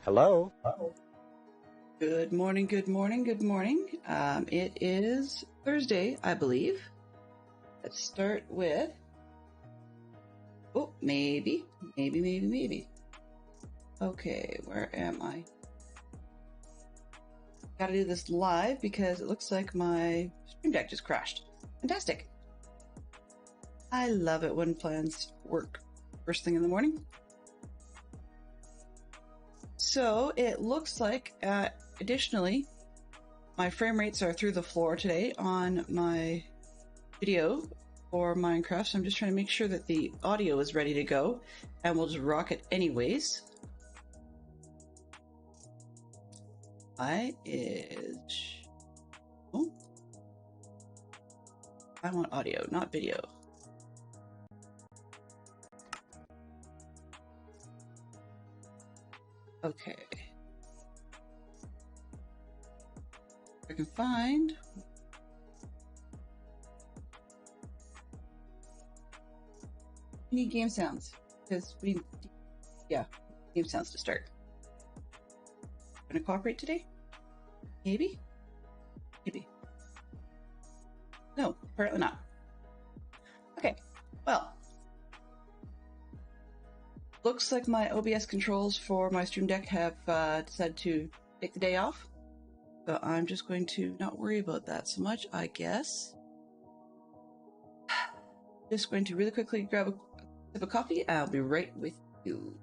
Hello. Good morning, good morning, good morning. It is Thursday, I believe. Let's start with... Oh, maybe. Okay, where am I? Gotta do this live because it looks like my Stream Deck just crashed. Fantastic. I love it when plans work first thing in the morning. So it looks like, additionally, my frame rates are through the floor today on my video for Minecraft. So I'm just trying to make sure that the audio is ready to go, and we'll just rock it anyways. Oh, I want audio, not video. Okay. I can find... We need game sounds, because game sounds to start. Gonna cooperate today? Maybe? No, apparently not. Okay, well. Looks like my OBS controls for my Stream Deck have decided to take the day off. So I'm just going to not worry about that so much, I guess. Just going to really quickly grab a sip of coffee. I'll be right with you.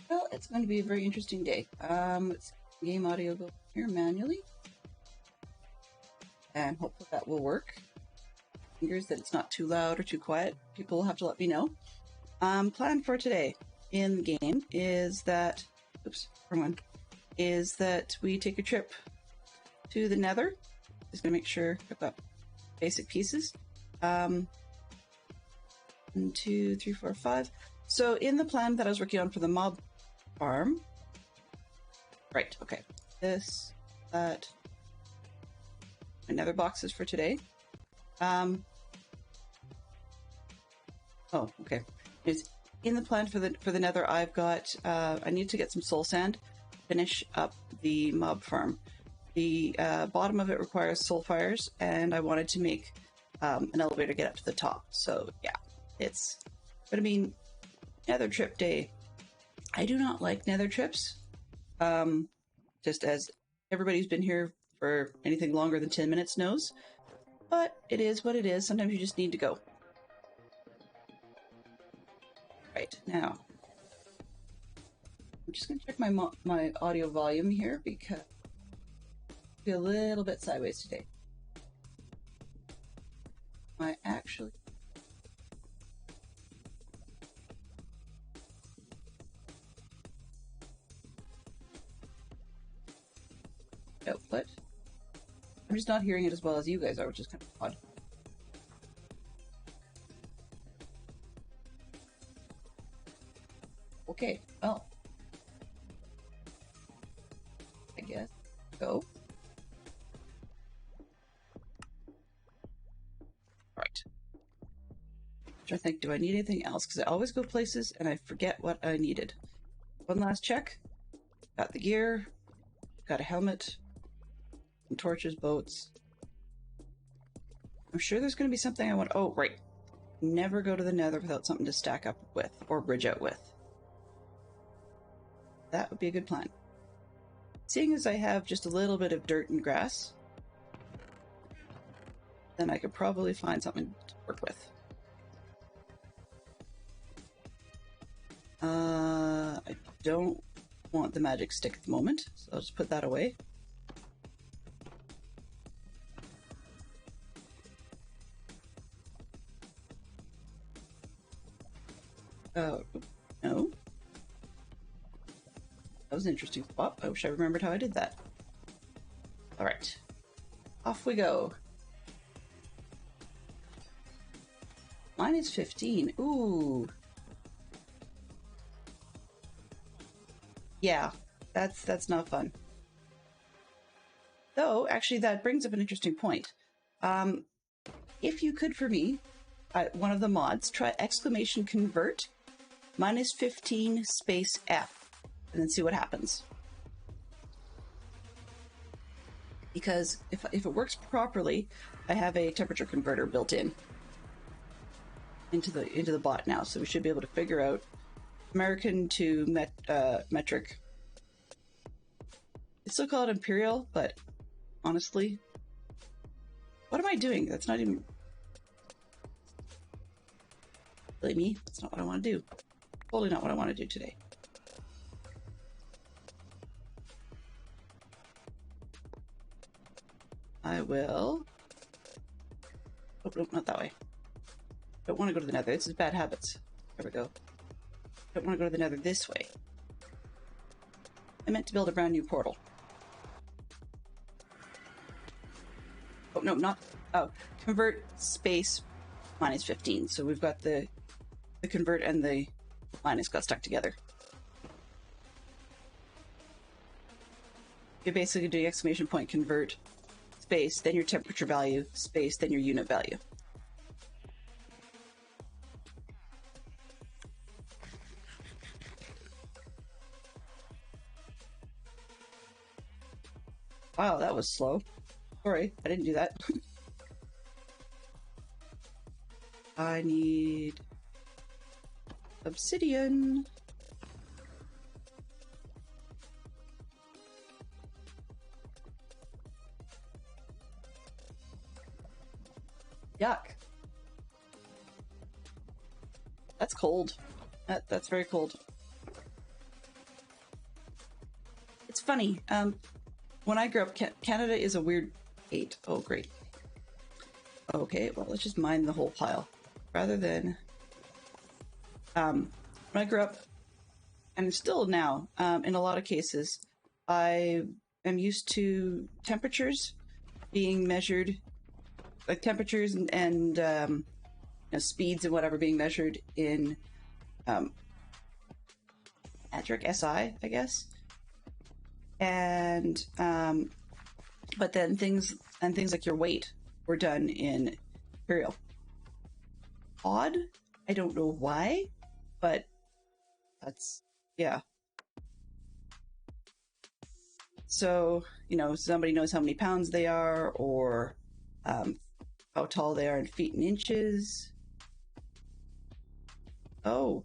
Well, it's going to be a very interesting day. Let's game audio go here manually. And hopefully that will work. Fingers that it's not too loud or too quiet. People will have to let me know. Plan for today in the game is that... Oops, wrong one. Is that we take a trip to the Nether. Just going to make sure I've got basic pieces. 1, 2, 3, 4, 5. So in the plan that I was working on for the mob farm... Right, okay. This, that... My nether boxes for today. Oh, okay. It's in the plan for the nether. I've got. I need to get some soul sand, finish up the mob farm. The bottom of it requires soul fires, and I wanted to make an elevator get up to the top. So yeah, it's gonna be nether trip day. I do not like nether trips. Just as everybody who's been here for anything longer than 10 minutes knows. But it is what it is. Sometimes you just need to go. Right, now. I'm just going to check my audio volume here because Be a little bit sideways today. I actually... Output. I'm just not hearing it as well as you guys are, which is kind of odd. Okay, well. I guess. Go. Right. I think, do I need anything else? Because I always go places and I forget what I needed. One last check. Got the gear. Got a helmet. Some torches, boats. I'm sure there's going to be something I want. Oh, right. Never go to the Nether without something to stack up with or bridge out with. That would be a good plan. Seeing as I have just a little bit of dirt and grass, then I could probably find something to work with. I don't want the magic stick at the moment, so I'll just put that away. Oh, no. That was an interesting spot. I wish I remembered how I did that. Alright. Off we go. Mine is 15. Ooh. Yeah, that's not fun. Though, actually, that brings up an interesting point. If you could, for me, one of the mods, try exclamation convert -15 space F, and then see what happens. Because if it works properly, I have a temperature converter built in into the bot now, so we should be able to figure out American to metric. It's still called imperial, but honestly, what am I doing? That's not even really me. That's not what I want to do. Totally not what I want to do today. I will... Oh, no, not that way. Don't want to go to the Nether. This is bad habits. There we go. Don't want to go to the Nether this way. I meant to build a brand new portal. Oh, no, not... Oh, convert space -15. So we've got the convert and the minus got stuck together. You basically do the exclamation point convert space, then your temperature value, space, then your unit value. Wow, that was slow. Sorry, I didn't do that. I need obsidian. Yuck. That's cold. That's very cold. It's funny. When I grew up, Canada is a weird state. Oh, great. Okay, well, let's just mine the whole pile. Rather than... when I grew up, and still now, in a lot of cases, I am used to temperatures being measured, like temperatures and you know, speeds and whatever being measured in metric SI, I guess. And but then things like your weight were done in imperial. Odd. I don't know why, but that's, yeah. So, you know, somebody knows how many pounds they are, or how tall they are in feet and inches. Oh,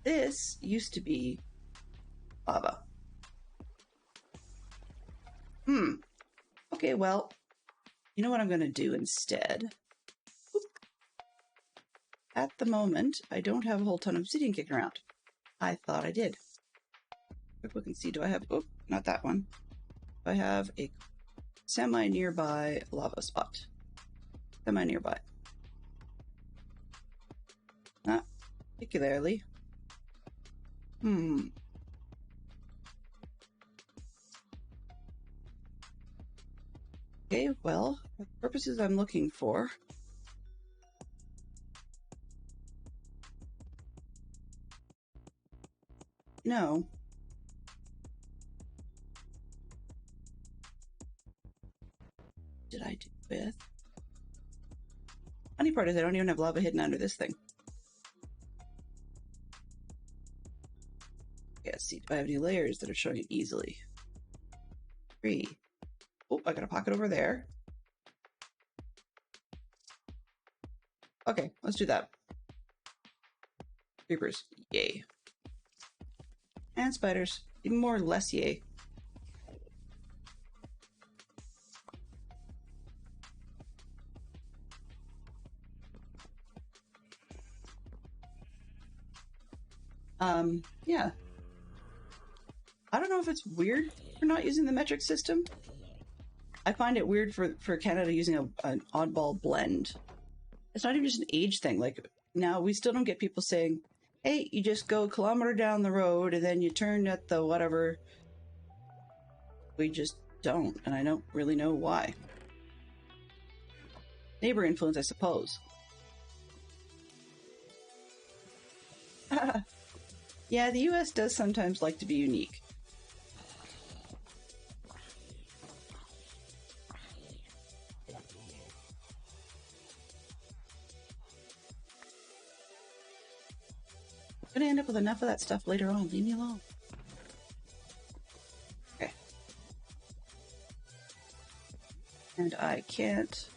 this used to be lava. Okay, well, you know what I'm going to do instead? Oop. At the moment, I don't have a whole ton of obsidian kicking around. I thought I did. Quick look and see, do I have... Oh, not that one. I have a semi-nearby lava spot. Semi-nearby. Not particularly. Okay, well, for the purposes I'm looking for. No. Did I do with? Funny part is I don't even have lava hidden under this thing. Okay, let's see. Do I have any layers that are showing it easily? 3. Oh, I got a pocket over there. Okay, let's do that. Creepers. Yay. And spiders. Even more or less yay. Yeah. I don't know if it's weird for not using the metric system. I find it weird for Canada using an oddball blend. It's not even just an age thing. Like, now we still don't get people saying, hey, you just go a kilometer down the road and then you turn at the whatever. We just don't, and I don't really know why. Neighbor influence, I suppose. Yeah, the US does sometimes like to be unique. I'm gonna end up with enough of that stuff later on. Leave me alone. Okay. And I can't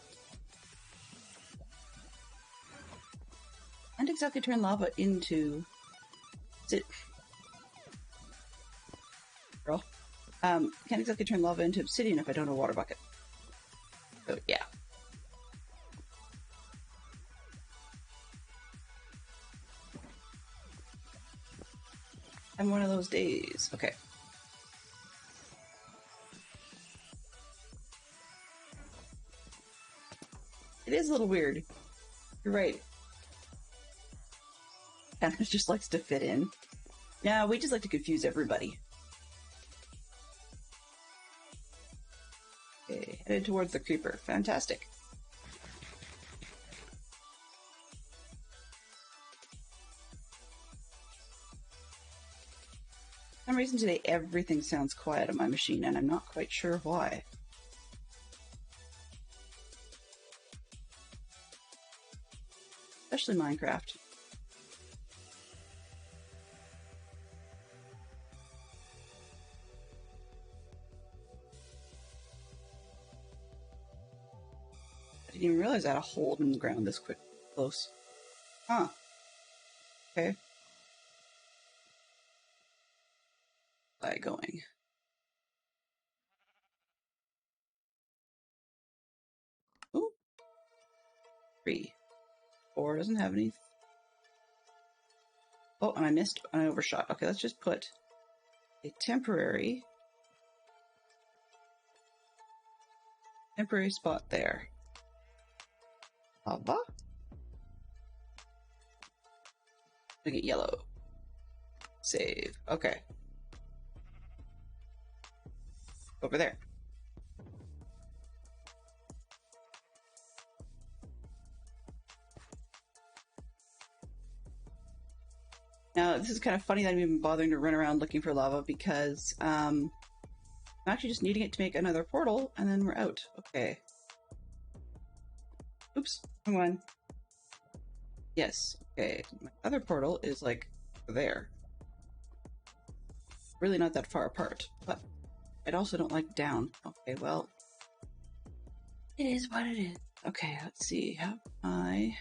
exactly turn lava into... Sit. Girl. Can't exactly turn lava into obsidian if I don't have a water bucket. So, yeah. I'm one of those days. Okay. It is a little weird. You're right. And it just likes to fit in. No, we just like to confuse everybody. Okay, headed towards the creeper. Fantastic. For some reason today everything sounds quiet on my machine, and I'm not quite sure why. Especially Minecraft. I didn't even realize I had a hole in the ground this close. Huh. Okay. By going. Ooh. 3. 4 doesn't have any. Oh, and I missed. I overshot. Okay, let's just put a temporary spot there. Lava. Make it yellow. Save. Okay. Over there. Now, this is kind of funny that I'm even bothering to run around looking for lava because I'm actually just needing it to make another portal and then we're out. Okay. Oops, wrong one. Yes, okay. My other portal is like there. Really not that far apart, but I also don't like down. Okay, well, it is what it is. Okay, let's see. How I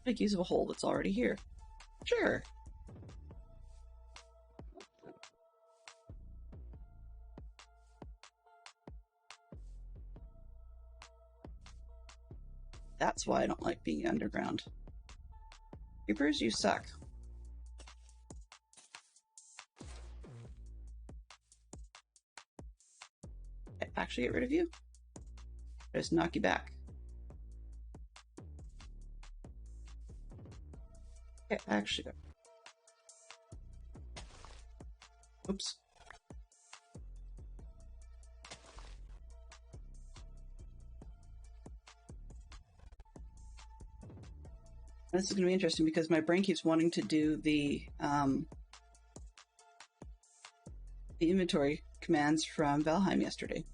make use of a hole that's already here? Sure. That's why I don't like being underground. Creepers, you suck. actually get rid of you? Just knock you back. Okay, actually. Oops. This is going to be interesting because my brain keeps wanting to do the inventory commands from Valheim yesterday.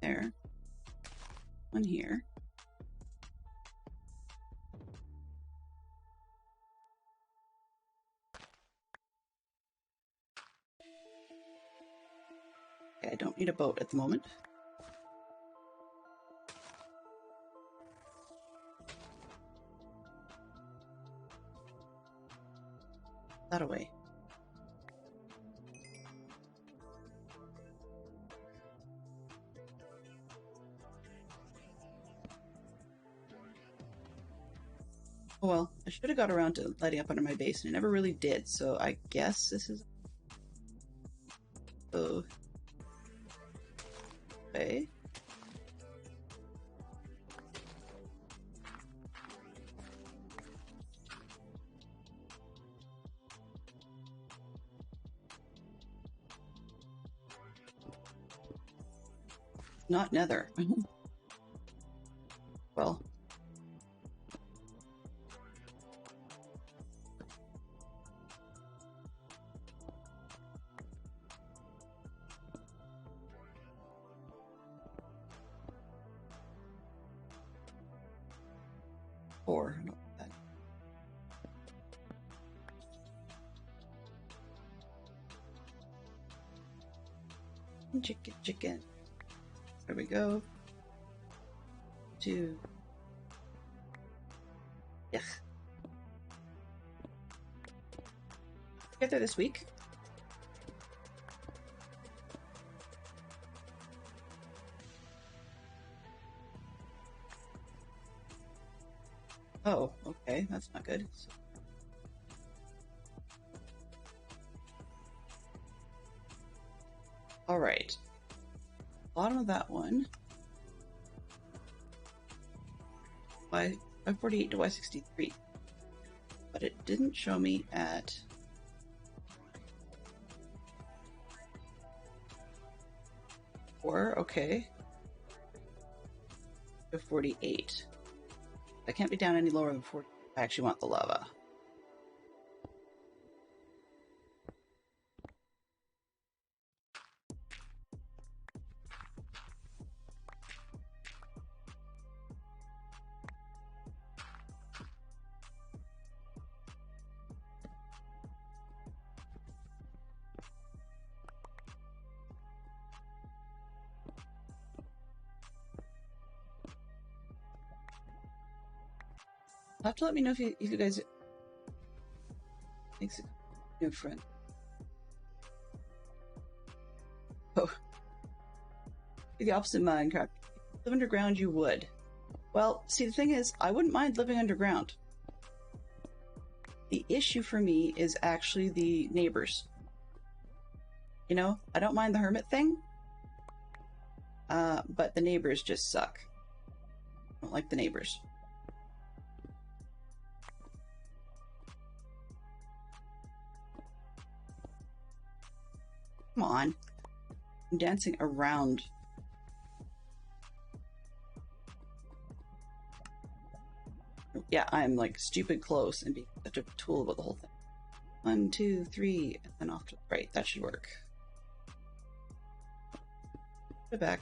There. One here. Okay, I don't need a boat at the moment. That away. Oh well, I should have got around to lighting up under my base, and I never really did, so I guess this is... Oh. Okay. Not Nether. Well. Or no, that. Chicken, chicken. There we go. 2. Yeah. Get there this week. Oh, okay, that's not good. All right. Bottom of that one. Y48 to Y63. But it didn't show me at... Okay. To 48. I can't be down any lower than 40. I actually want the lava. You'll have to let me know if you guys... Makes a new friend. Oh. The opposite of Minecraft. If you live underground, you would. Well, see, the thing is, I wouldn't mind living underground. The issue for me is actually the neighbors. You know, I don't mind the hermit thing, but the neighbors just suck. I don't like the neighbors. Come on. I'm dancing around. Yeah, I'm like stupid close and being such a tool about the whole thing. 1, 2, 3, and then off to the right. That should work. Put it back.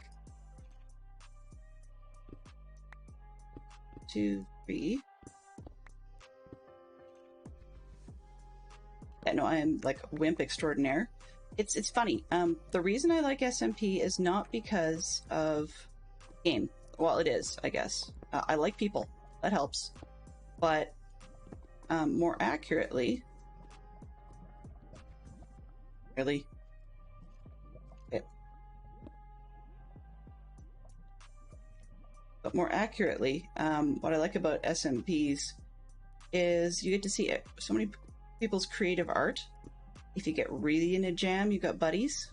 2, 3. Yeah, no, I am like wimp extraordinaire. It's funny. The reason I like SMP is not because of game. Well, it is, I guess. I like people. That helps. But more accurately... Really? Okay. But more accurately, what I like about SMPs is you get to see so many people's creative art. If you get really in a jam, you've got buddies.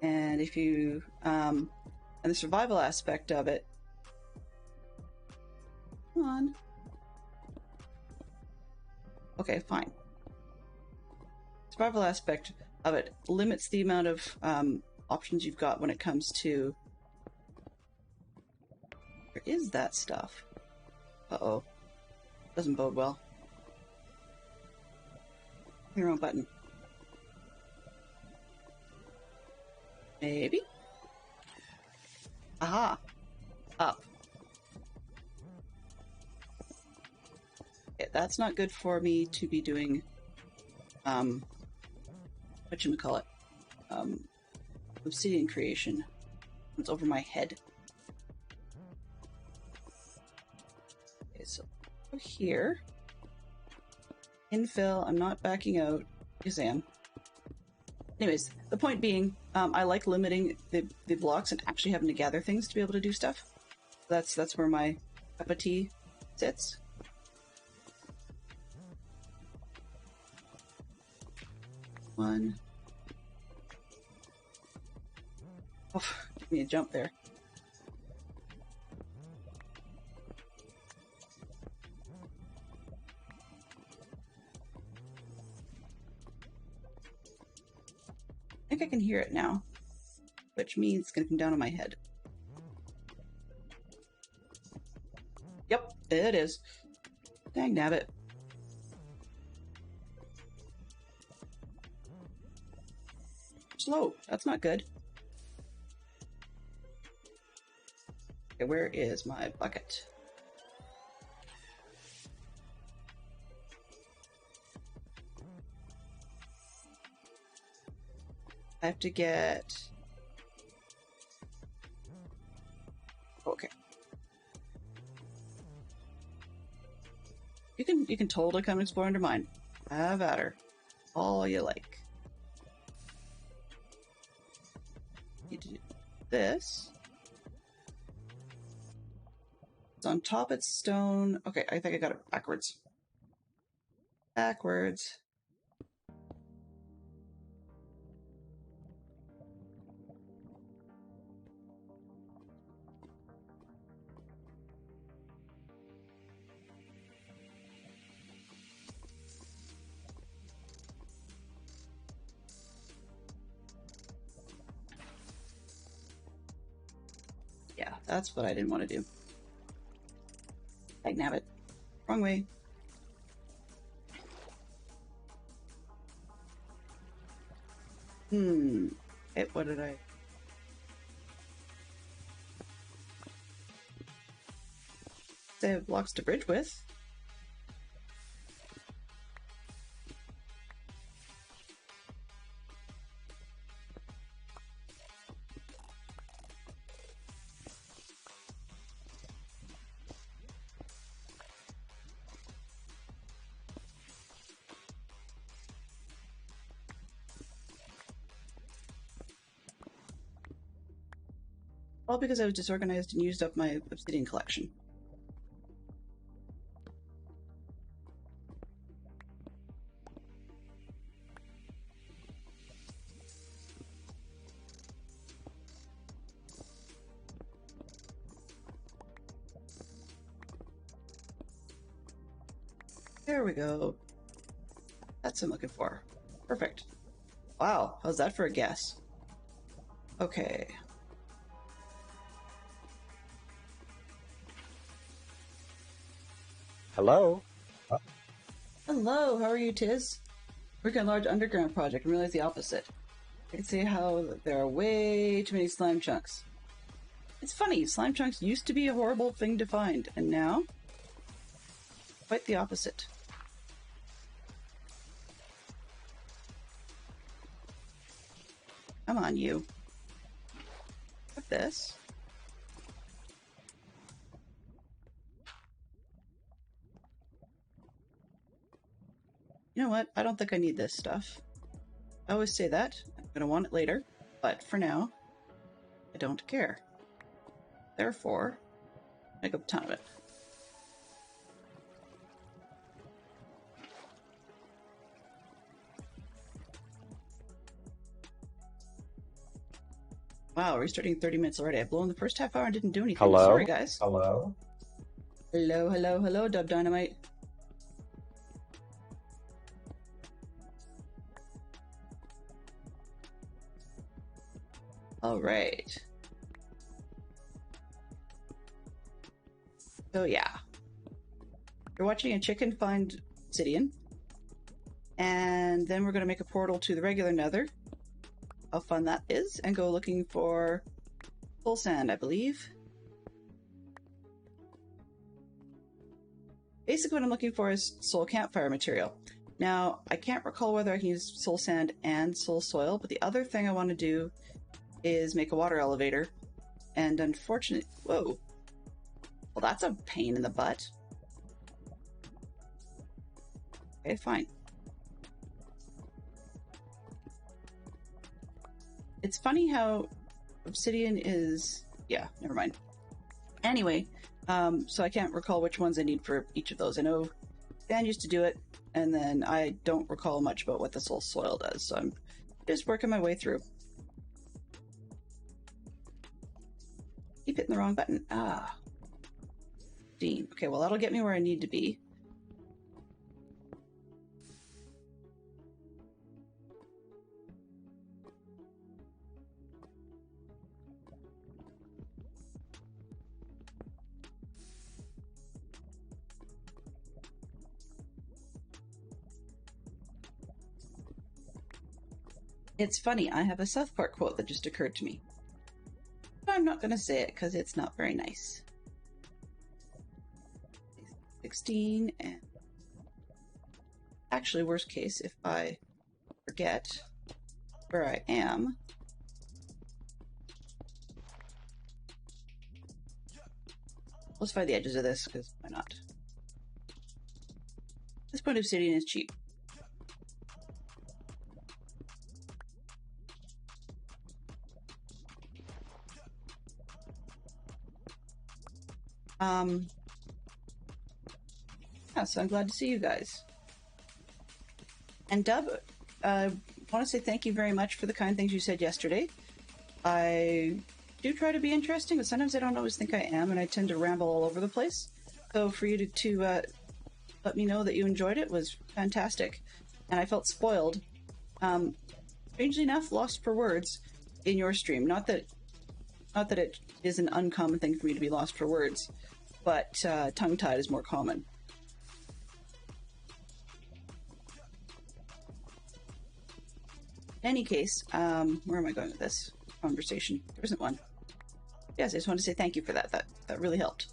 And if you, and the survival aspect of it, come on. Okay, fine. Survival aspect of it limits the amount of options you've got when it comes to. Where is that stuff? Uh-oh. Doesn't bode well. Your own button. Maybe? Aha! Up. Okay, that's not good for me to be doing, whatchamacallit, obsidian creation. It's over my head. Okay, so go here. Infill, I'm not backing out. Yes, I am. Anyways, the point being, I like limiting the blocks and actually having to gather things to be able to do stuff. That's where my cup of tea sits. One. Oh, give me a jump there. I think I can hear it now, which means it's going to come down on my head. Yep, it is. Dang nabbit. Slow. That's not good. Okay, where is my bucket? I have to get... Okay. You can totally come explore under mine. Have at her. All you like. Need to do this. It's on top, it's stone. Okay, I think I got it backwards. Backwards. Yeah, that's what I didn't want to do. Like nabbit. Wrong way. What did I... They have blocks to bridge with. All because I was disorganized and used up my obsidian collection. There we go. That's what I'm looking for. Perfect. Wow, how's that for a guess? Okay. Hello? Hello, how are you, Tiz? Working on a large underground project and realize the opposite. I can see how there are way too many slime chunks. It's funny, slime chunks used to be a horrible thing to find, and now, quite the opposite. Come on, you. With this. You know what? I don't think I need this stuff. I always say that. I'm going to want it later. But for now, I don't care. Therefore, make a ton of it. Wow, restarting 30 minutes already. I've blown the first half hour and didn't do anything. Hello? Sorry, guys. Hello? Hello, hello, hello, Dub Dynamite. All right. So yeah, you're watching a chicken find obsidian, and then we're going to make a portal to the regular Nether. How fun that is, and go looking for soul sand, I believe. Basically, what I'm looking for is soul campfire material. Now, I can't recall whether I can use soul sand and soul soil, but the other thing I want to do is make a water elevator. And unfortunately, whoa. Well, that's a pain in the butt. Okay, fine. It's funny how obsidian is... Yeah, never mind. Anyway, so I can't recall which ones I need for each of those. I know Dan used to do it, and then I don't recall much about what the soul soil does, so I'm just working my way through. Keep hitting the wrong button. Ah. Dean. Okay, well, that'll get me where I need to be. It's funny, I have a South Park quote that just occurred to me. But I'm not going to say it because it's not very nice. 16 and... Actually, worst case, if I forget where I am... Let's find the edges of this, because why not? This point obsidian is cheap. Yeah, so I'm glad to see you guys. And Dub, I want to say thank you very much for the kind things you said yesterday. I do try to be interesting, but sometimes I don't always think I am, and I tend to ramble all over the place. So for you to let me know that you enjoyed it was fantastic. And I felt spoiled. Strangely enough, lost for words in your stream. Not that it is an uncommon thing for me to be lost for words, but tongue-tied is more common. In any case, where am I going with this conversation? There isn't one. Yes, I just wanted to say thank you for that. That really helped.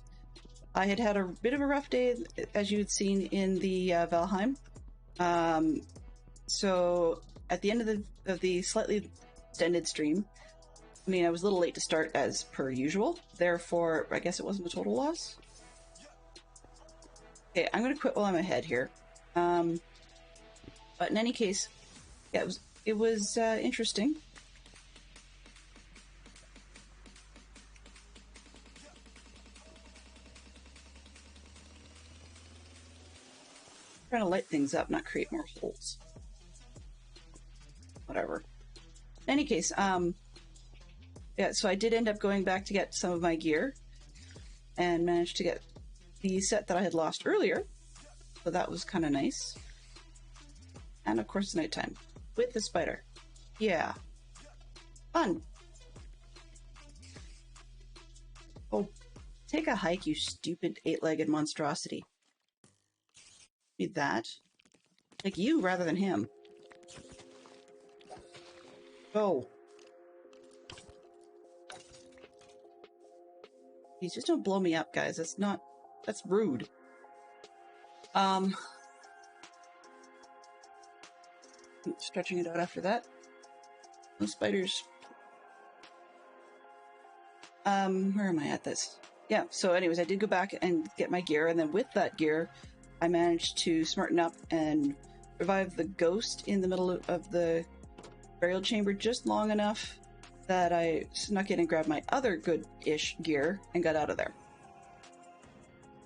I had a bit of a rough day, as you had seen in the Valheim. So at the end of the slightly extended stream, I mean, I was a little late to start as per usual. Therefore, I guess it wasn't a total loss. Okay, I'm going to quit while I'm ahead here. But in any case, yeah, it was interesting. Trying to light things up, not create more holes. Whatever. In any case, yeah, so I did end up going back to get some of my gear and managed to get the set that I had lost earlier. So that was kind of nice. And of course, nighttime with the spider. Yeah. Fun. Oh, take a hike, you stupid 8-legged monstrosity. Need that. Like you rather than him. Go. Please just don't blow me up, guys. That's rude. Stretching it out after that. No spiders. Where am I at this? Yeah, so anyways, I did go back and get my gear, and then with that gear, I managed to smarten up and revive the ghost in the middle of the burial chamber just long enough that I snuck in and grabbed my other good-ish gear and got out of there.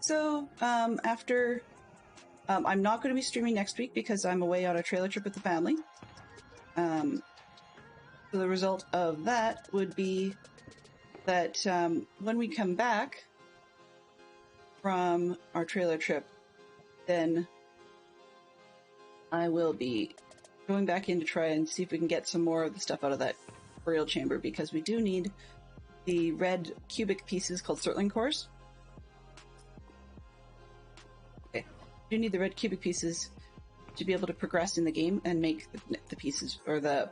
So, after... I'm not going to be streaming next week because I'm away on a trailer trip with the family. So the result of that would be that when we come back from our trailer trip, then I will be going back in to try and see if we can get some more of the stuff out of that burial chamber, because we do need the red cubic pieces called Surtling cores. Okay, we do need the red cubic pieces to be able to progress in the game and make the pieces, or the...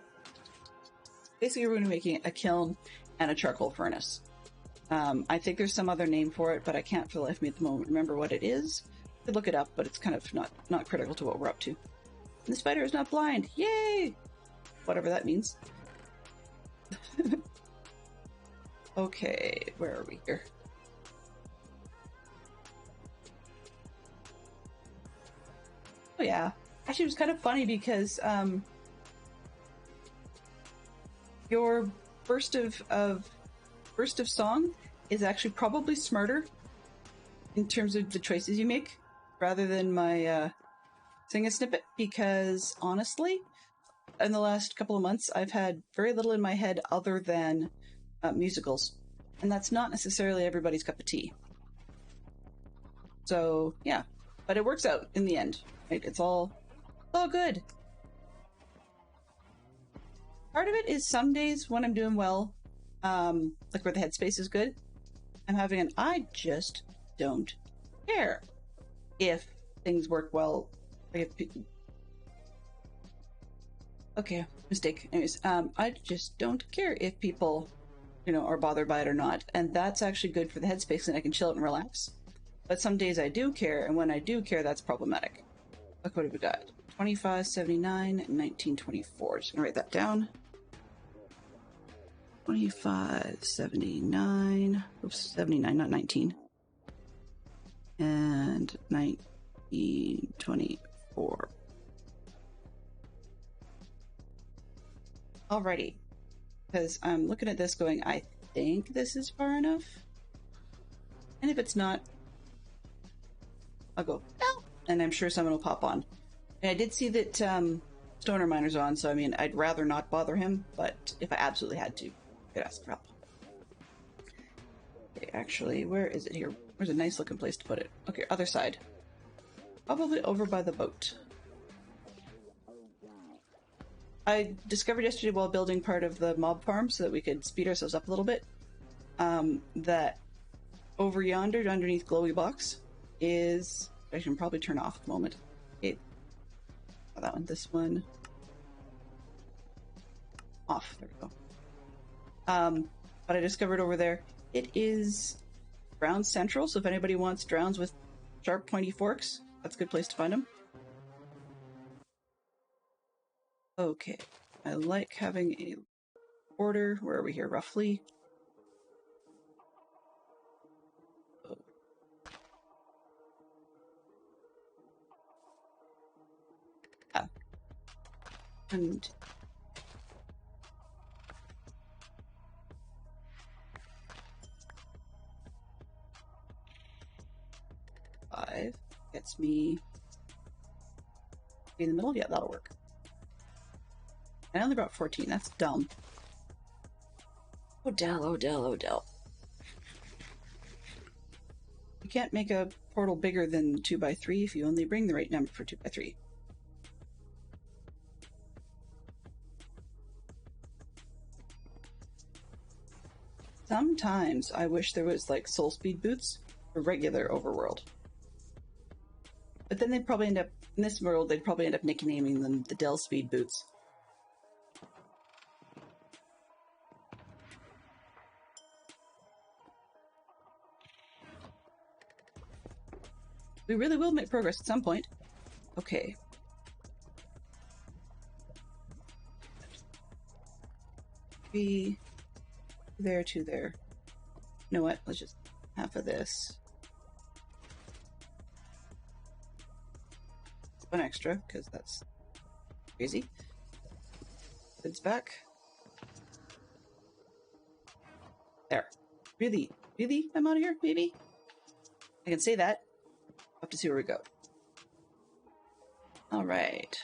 Basically, we're going to be making a kiln and a charcoal furnace. I think there's some other name for it, but I can't for the life of me at the moment remember what it is. I could look it up, but it's kind of not critical to what we're up to. And the spider is not blind! Yay! Whatever that means. Okay, where are we here? Oh yeah. Actually, it was kind of funny because your burst of song is actually probably smarter in terms of the choices you make, rather than my sing a snippet, because honestly, in the last couple of months, I've had very little in my head other than musicals, and that's not necessarily everybody's cup of tea. So yeah, but it works out in the end, right? It's all good. Part of it is some days when I'm doing well, like where the headspace is good, I'm having an I just don't care if things work well. Okay, mistake. Anyways, I just don't care if people, are bothered by it or not, and that's actually good for the headspace, and I can chill out and relax. But some days I do care, and when I do care, that's problematic. Look, what have we got? 2579 and 1924. Just gonna write that down. 2579. Oops, 79, not 19. And 1924. Alrighty. Because I'm looking at this going, I think this is far enough. And if it's not, I'll go, no. And I'm sure someone will pop on. And I did see that Stoner Miner's on, so I mean, I'd rather not bother him, but if I absolutely had to, I could ask for help. Okay, actually, where is it here? Where's a nice looking place to put it? Okay, other side. Probably over by the boat. I discovered yesterday while building part of the mob farm so that we could speed ourselves up a little bit, that over yonder, underneath Glowy Box, is... I can probably turn off at the moment. Okay. Oh, that one, this one. Off. There we go. But I discovered over there, it is Drowned Central, so if anybody wants drowns with sharp, pointy forks, that's a good place to find them. Okay. I like having a order. Where are we here, roughly? And five gets me in the middle. Yeah, that'll work. I only brought 14. That's dumb. Odell, Odell, Odell. You can't make a portal bigger than 2x3 if you only bring the right number for 2x3. Sometimes I wish there was like soul speed boots for regular overworld. But then they'd probably end up, in this world, they'd probably end up nicknaming them the Dell speed boots. We really will make progress at some point. Okay. Be there to there. You know what? Let's just half of this. One extra, because that's crazy. Goods back. There. Really? Really? I'm out of here? Maybe? I can say that. We'll have to see where we go. Alright.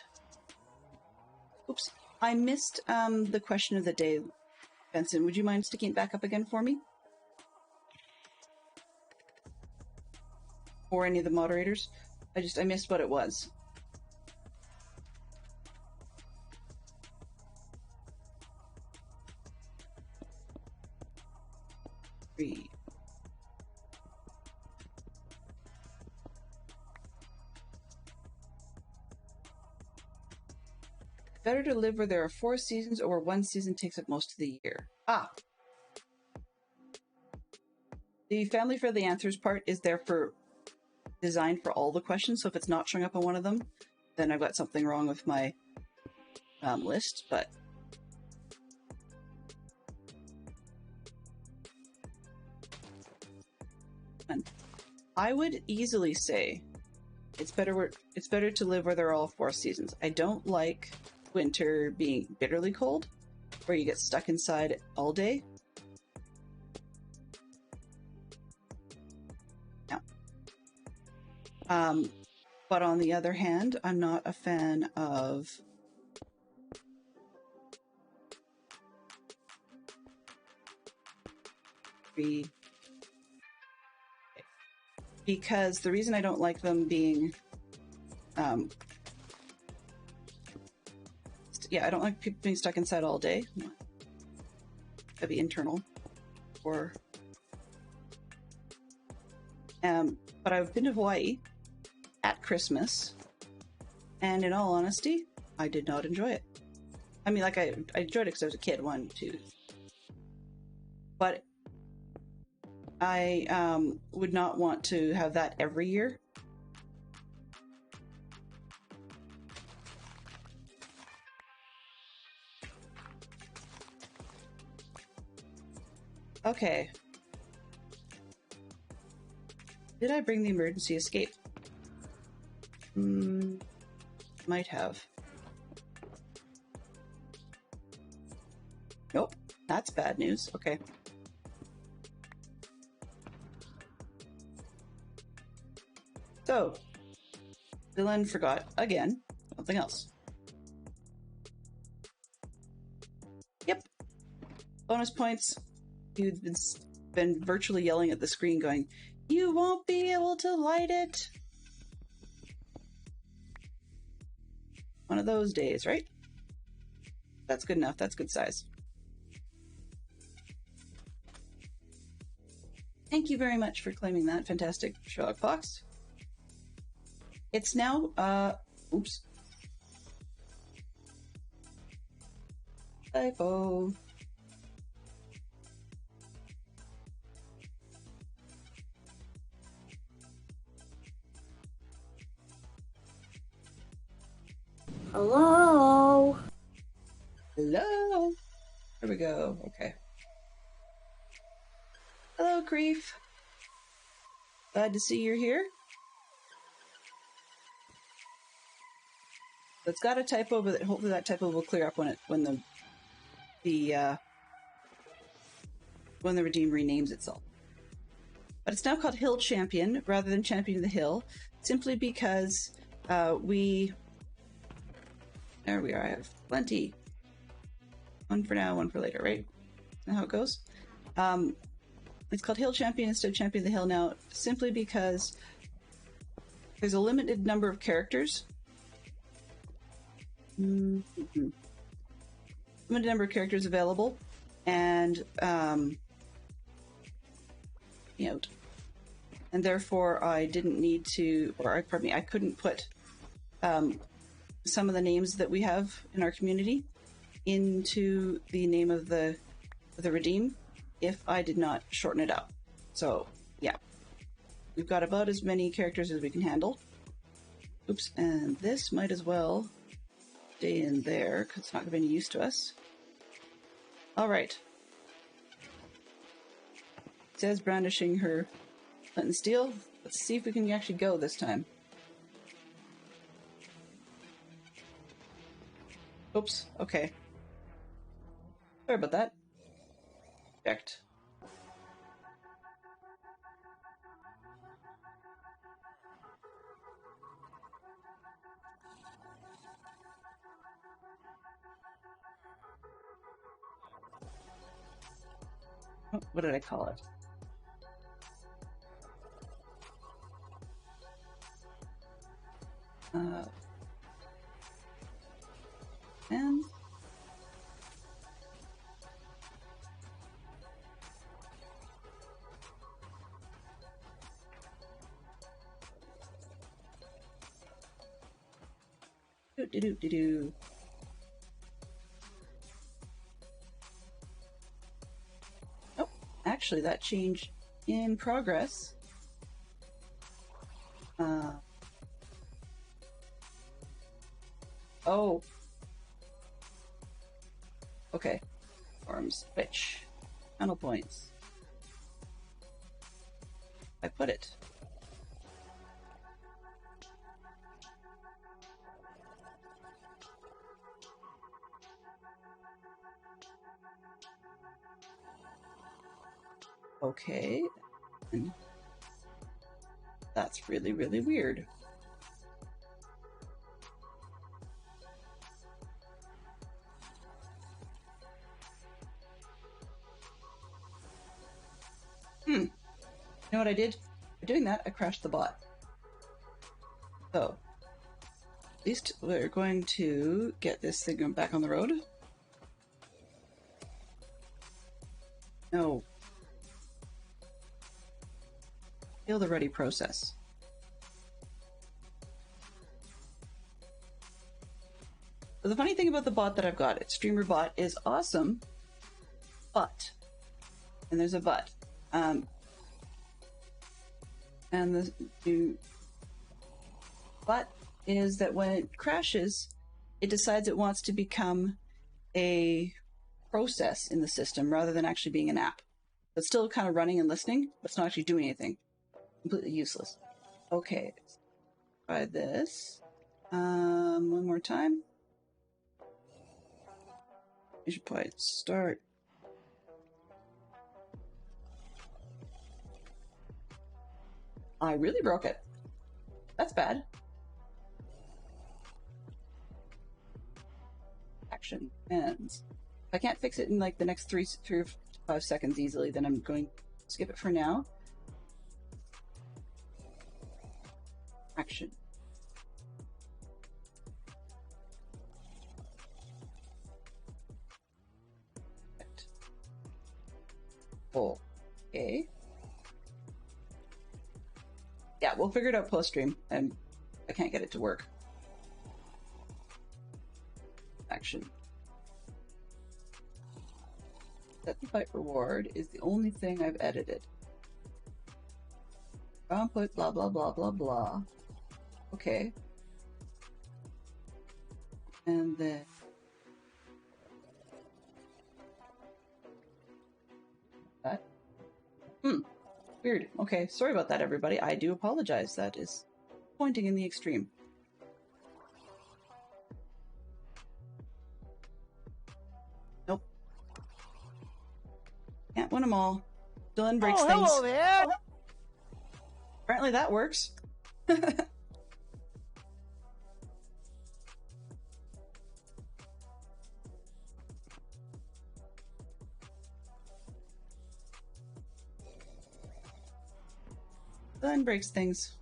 Oops. I missed the question of the day, Benson. Would you mind sticking it back up again for me? Or any of the moderators? I missed what it was. Three. Better to live where there are 4 seasons or where 1 season takes up most of the year. Ah! The family-friendly answers part is there for designed for all the questions, so if it's not showing up on one of them, then I've got something wrong with my list, but... And I would easily say it's better to live where there are all 4 seasons. I don't like winter being bitterly cold, where you get stuck inside all day. No. But on the other hand, I'm not a fan of because the reason I don't like them being yeah, I don't like people being stuck inside all day. That'd be internal. Or but I've been to Hawaii at Christmas, and in all honesty, I did not enjoy it. I mean, like, I enjoyed it because I was a kid, 1, 2. But I would not want to have that every year. Okay. Did I bring the emergency escape? Might have. Nope. That's bad news. Okay. So, Dylan forgot, again, something else. Yep. Bonus points. You've been virtually yelling at the screen going, "You won't be able to light it." One of those days, right? That's good enough. That's good size. Thank you very much for claiming that. Fantastic, Sherlock Fox. It's now, oops. Typo. Hello? Hello? There we go. Okay. Hello, Grief. Glad to see you're here. It's got a typo, but hopefully that typo will clear up when the Redeem renames itself. But it's now called Hill Champion rather than Champion of the Hill, simply because there we are. I have plenty. One for now, one for later, right? Isn't that how it goes? It's called Hill Champion instead of Champion of the Hill now, simply because there's a limited number of characters. Limited number of characters available, and and therefore I didn't need to, or pardon me, I couldn't put some of the names that we have in our community into the name of the Redeem if I did not shorten it up. So yeah, we've got about as many characters as we can handle. Oops, and this might as well stay in there because it's not going to be any use to us. All right. Says brandishing her flint and steel. Let's see if we can actually go this time. Oops, okay. Sorry about that. Checked. What did I call it? And do do do do do. Oh, actually, that change in progress. Oh. Okay. Forms switch. Panel points. I put it. Okay. And that's really, really weird. You know what I did? By doing that, I crashed the bot. So, at least we're going to get this thing back on the road. No. Feel the ready process. So the funny thing about the bot that I've got, it's Streamer Bot, is awesome, but, and there's a but, and the but is that when it crashes, it decides it wants to become a process in the system rather than actually being an app. It's still kind of running and listening, but it's not actually doing anything. Completely useless. Okay, try this. One more time. Mission point start. I really broke it. That's bad. Action ends. If I can't fix it in like the next 3 or 5 seconds easily, then I'm going to skip it for now. Action. Okay. Yeah, we'll figure it out post-stream, and I can't get it to work. Action. Set the fight reward is the only thing I've edited. Output, blah, blah, blah, blah, blah. Okay. And then... that. Weird. Okay, sorry about that, everybody. I do apologize. That is pointing in the extreme. Nope. Can't win them all. Dylan breaks things. Hello there! Apparently that works. Dylan breaks things.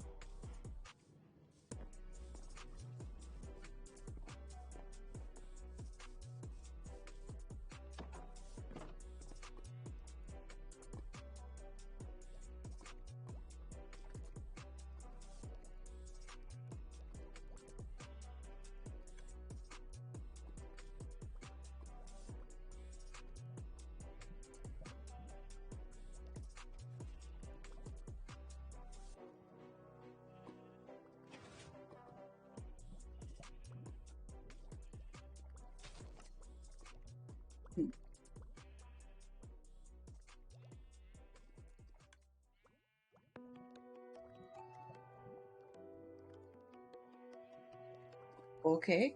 Okay,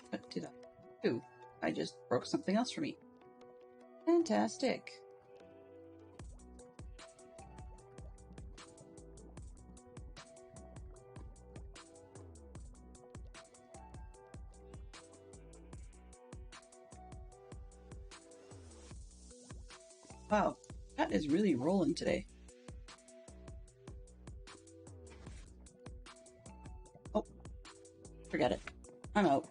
what did I do? I just broke something else for me. Fantastic. Wow, That is really rolling today. Oh, forget it. I'm out.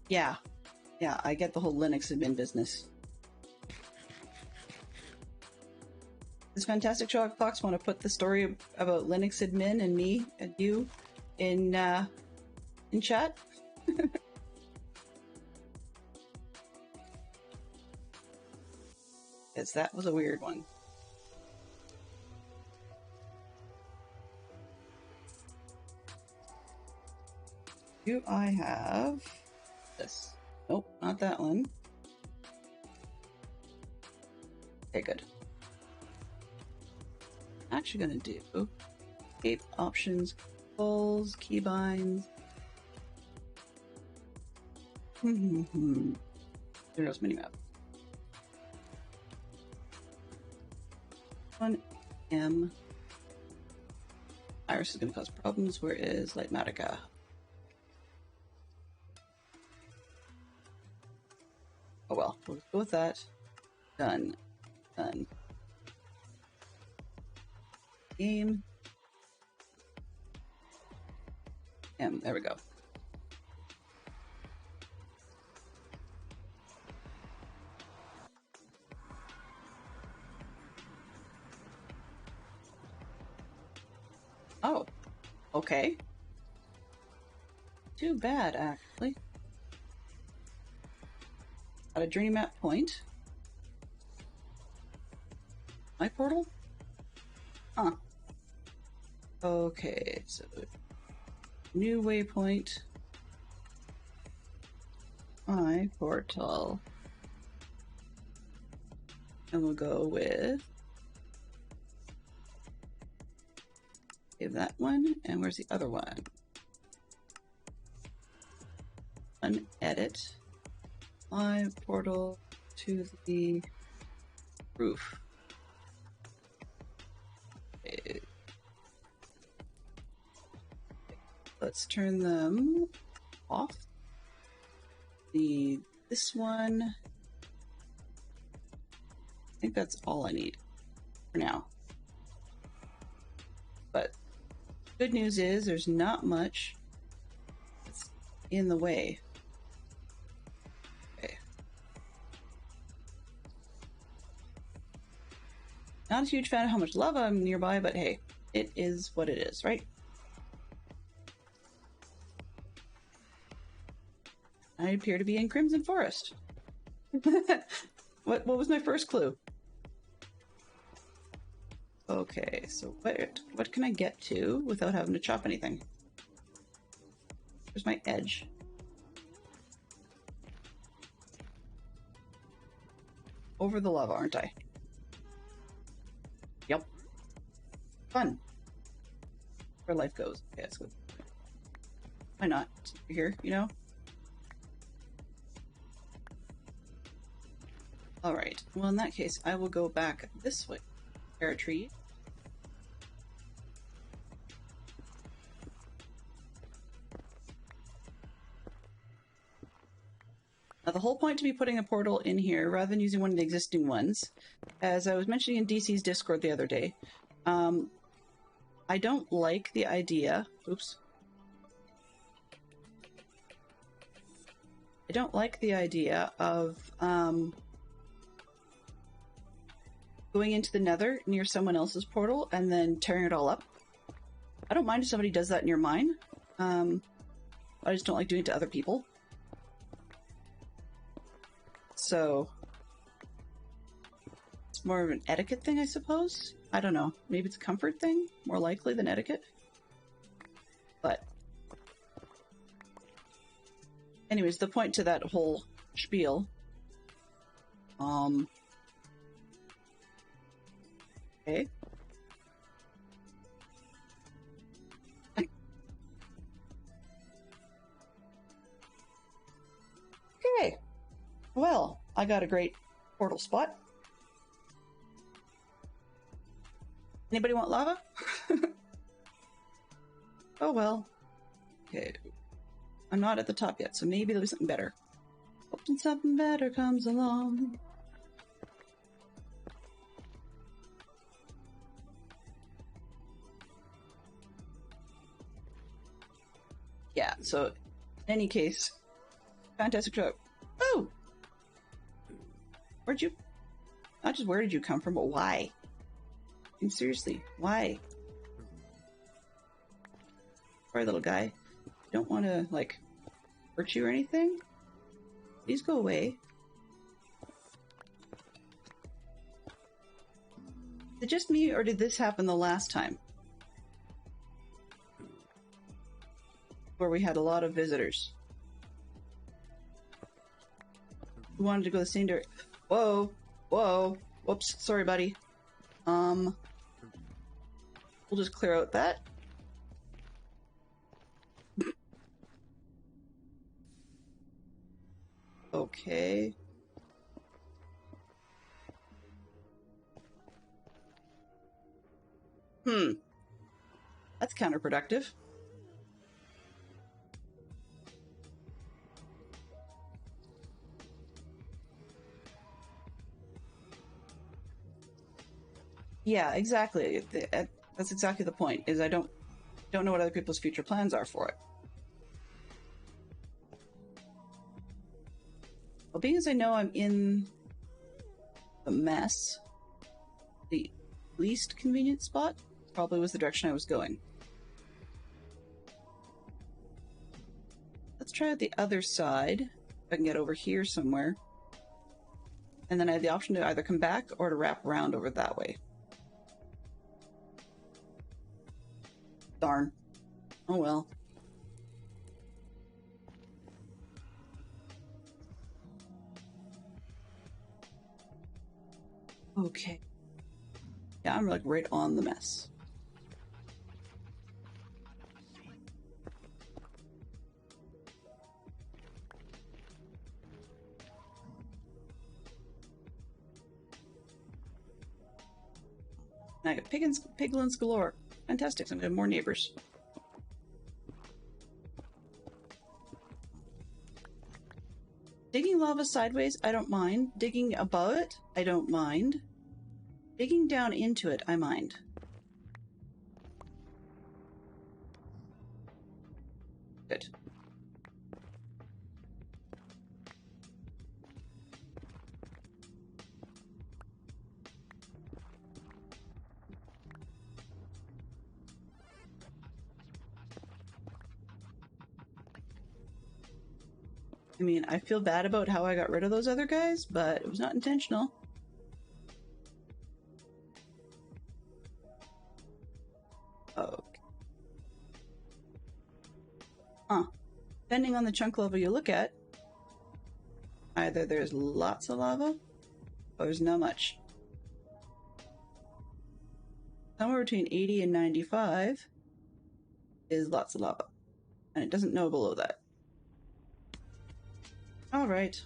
Yeah. Yeah, I get the whole Linux admin business. Does Fantastic Sherlock Fox want to put the story about Linux admin and me and you in chat? Because that was a weird one. Do I have this? Nope, not that one. Okay, good. I'm actually gonna do escape options, goals, keybinds. There's minimap. 1M. Iris is gonna cause problems. Where is Lightmatica? Oh well, we'll go with that. Done. Done. Game. There we go. Oh, okay. Too bad, actually. Got a dream map point. My portal? Huh. Okay, so new waypoint. My portal. And we'll go with that one. And where's the other one? Unedit my portal to the roof. Okay. Let's turn them off. This one. I think that's all I need for now. But good news is there's not much that's in the way. Okay. Not a huge fan of how much lava I'm nearby, but hey, it is what it is, right? I appear to be in Crimson Forest. What was my first clue? Okay, so what can I get to without having to chop anything? There's my edge. Over the lava, aren't I? Yep. Fun. Where life goes. Okay, that's good. Why not? Here, you know? Alright, well in that case, I will go back this way. Pear tree. Now the whole point to be putting a portal in here, rather than using one of the existing ones, as I was mentioning in DC's Discord the other day, I don't like the idea... Oops. I don't like the idea of going into the Nether near someone else's portal and then tearing it all up. I don't mind if somebody does that near mine. I just don't like doing it to other people. So it's more of an etiquette thing, I suppose. I don't know. Maybe it's a comfort thing, more likely than etiquette. But anyways, the point to that whole spiel. Okay. I got a great portal spot. Anybody want lava? Oh well. Okay. I'm not at the top yet, so maybe there'll be something better. Hoping something better comes along. Yeah, so in any case, fantastic show. Oh! Where'd you... Not just where did you come from, but why? I mean, seriously, why? Sorry, little guy. Don't want to, like, hurt you or anything? Please go away. Is it just me, or did this happen the last time? Where we had a lot of visitors. We wanted to go the same direction. Whoa! Whoa! Whoops, sorry, buddy. We'll just clear out that. Okay. That's counterproductive. Yeah, exactly. That's exactly the point, is I don't know what other people's future plans are for it. Well, being as I know I'm in the mess, the least convenient spot probably was the direction I was going. Let's try out the other side. If I can get over here somewhere. And then I have the option to either come back or to wrap around over that way. Darn. Oh well. Okay. Yeah, I'm like right on the mess. And I got piglins galore. Fantastic, so I'm gonna have more neighbors. Digging lava sideways, I don't mind. Digging above it, I don't mind. Digging down into it, I mind. Good. I mean, I feel bad about how I got rid of those other guys, but it was not intentional. Okay. Depending on the chunk level you look at, either there's lots of lava, or there's not much. Somewhere between 80 and 95 is lots of lava, and it doesn't know below that. All right.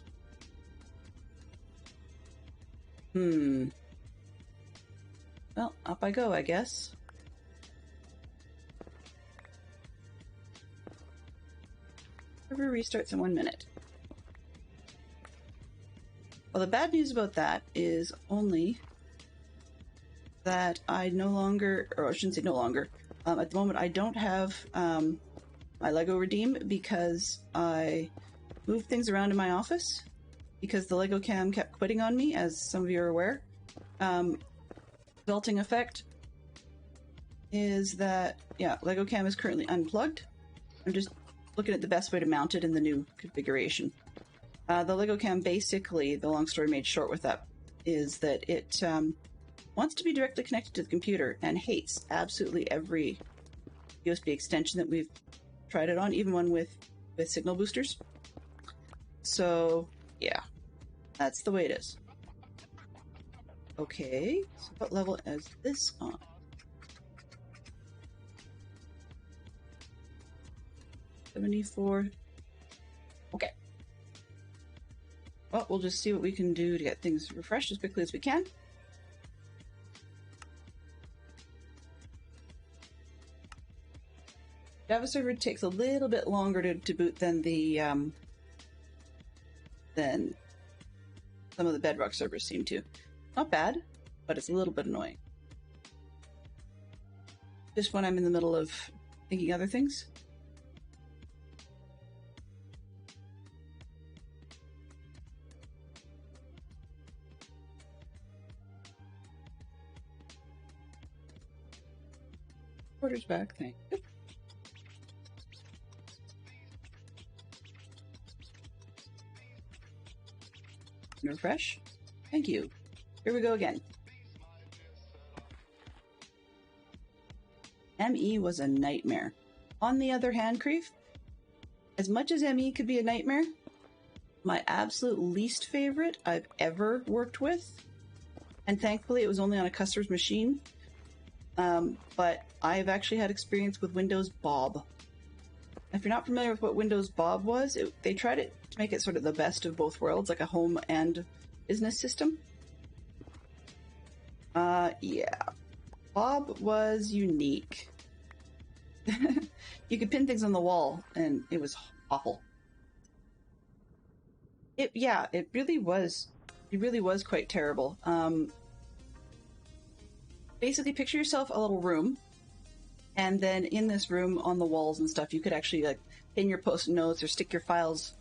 Well, up I go, I guess. Server restarts in 1 minute. Well, the bad news about that is only that I no longer, or I shouldn't say no longer, at the moment I don't have my Lego Redeem because I moved things around in my office because the Lego cam kept quitting on me, as some of you are aware. Resulting effect is that, yeah, Lego cam is currently unplugged. I'm just looking at the best way to mount it in the new configuration. The Lego cam, basically, the long story made short with that, is that it wants to be directly connected to the computer and hates absolutely every USB extension that we've tried it on, even one with signal boosters. So, yeah, that's the way it is. Okay, so what level is this on? 74. Okay. Well, we'll just see what we can do to get things refreshed as quickly as we can. Java server takes a little bit longer to boot than the than some of the Bedrock servers seem to. Not bad, but it's a little bit annoying. Just when I'm in the middle of thinking other things. Orders back, thank you. Refresh. Thank you. Here we go again. ME was a nightmare. On the other hand, Creef, as much as ME could be a nightmare, my absolute least favorite I've ever worked with, and thankfully it was only on a customer's machine, but I've actually had experience with Windows Bob. If you're not familiar with what Windows Bob was, they tried it to make it sort of the best of both worlds, like a home and business system. Yeah. Bob was unique. You could pin things on the wall, and it was awful. It really was. It really was quite terrible. Basically, picture yourself a little room, and then in this room, on the walls and stuff, you could actually like pin your post-it notes or stick your files,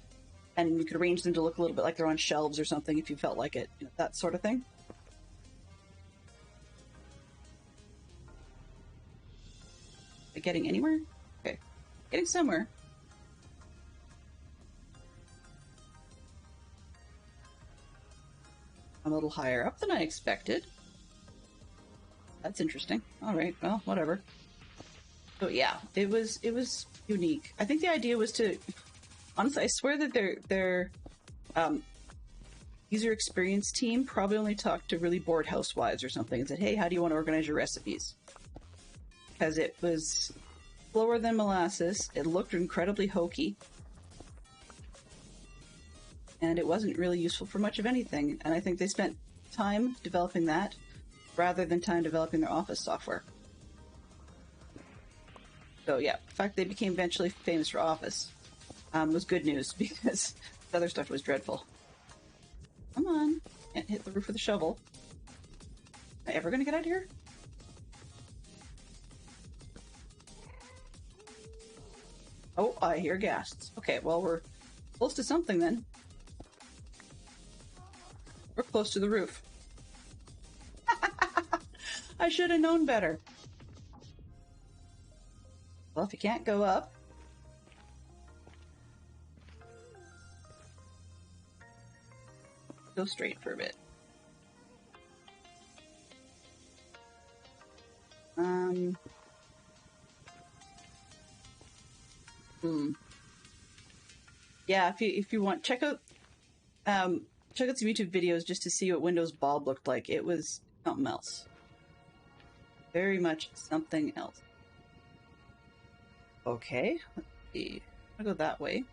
and you could arrange them to look a little bit like they're on shelves or something if you felt like it. You know, that sort of thing. Getting anywhere? Okay. Getting somewhere. I'm a little higher up than I expected. That's interesting. Alright, well, whatever. So yeah, it was unique. I think the idea was to... Honestly, I swear that their user experience team probably only talked to really bored housewives or something and said, hey, how do you want to organize your recipes? Because it was slower than molasses, it looked incredibly hokey, and it wasn't really useful for much of anything, and I think they spent time developing that rather than time developing their office software. So yeah, the fact they became eventually famous for Office was good news, because the other stuff was dreadful. Come on, can't hit the roof with a shovel. Am I ever gonna get out of here? Oh, I hear ghasts. Okay, well, we're close to something then. We're close to the roof. I should have known better. Well, if you can't go up... go straight for a bit. Yeah, if you want, check out some YouTube videos just to see what Windows Bob looked like. It was something else. Very much something else. Okay, let's see. I'll go that way.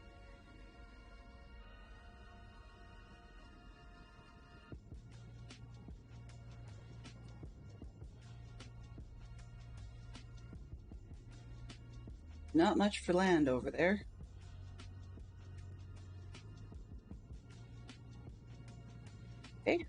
Not much for land over there. Okay.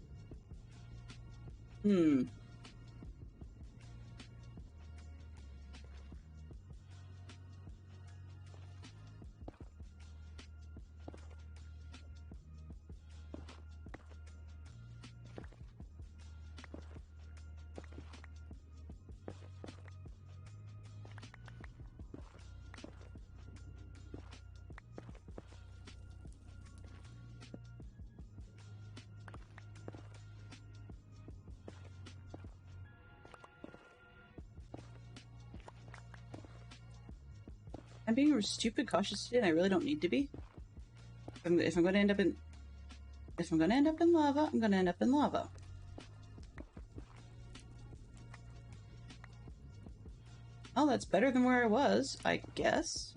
I'm being a stupid cautious today, and I really don't need to be. If I'm going to end up in lava, I'm going to end up in lava. Oh, that's better than where I was, I guess.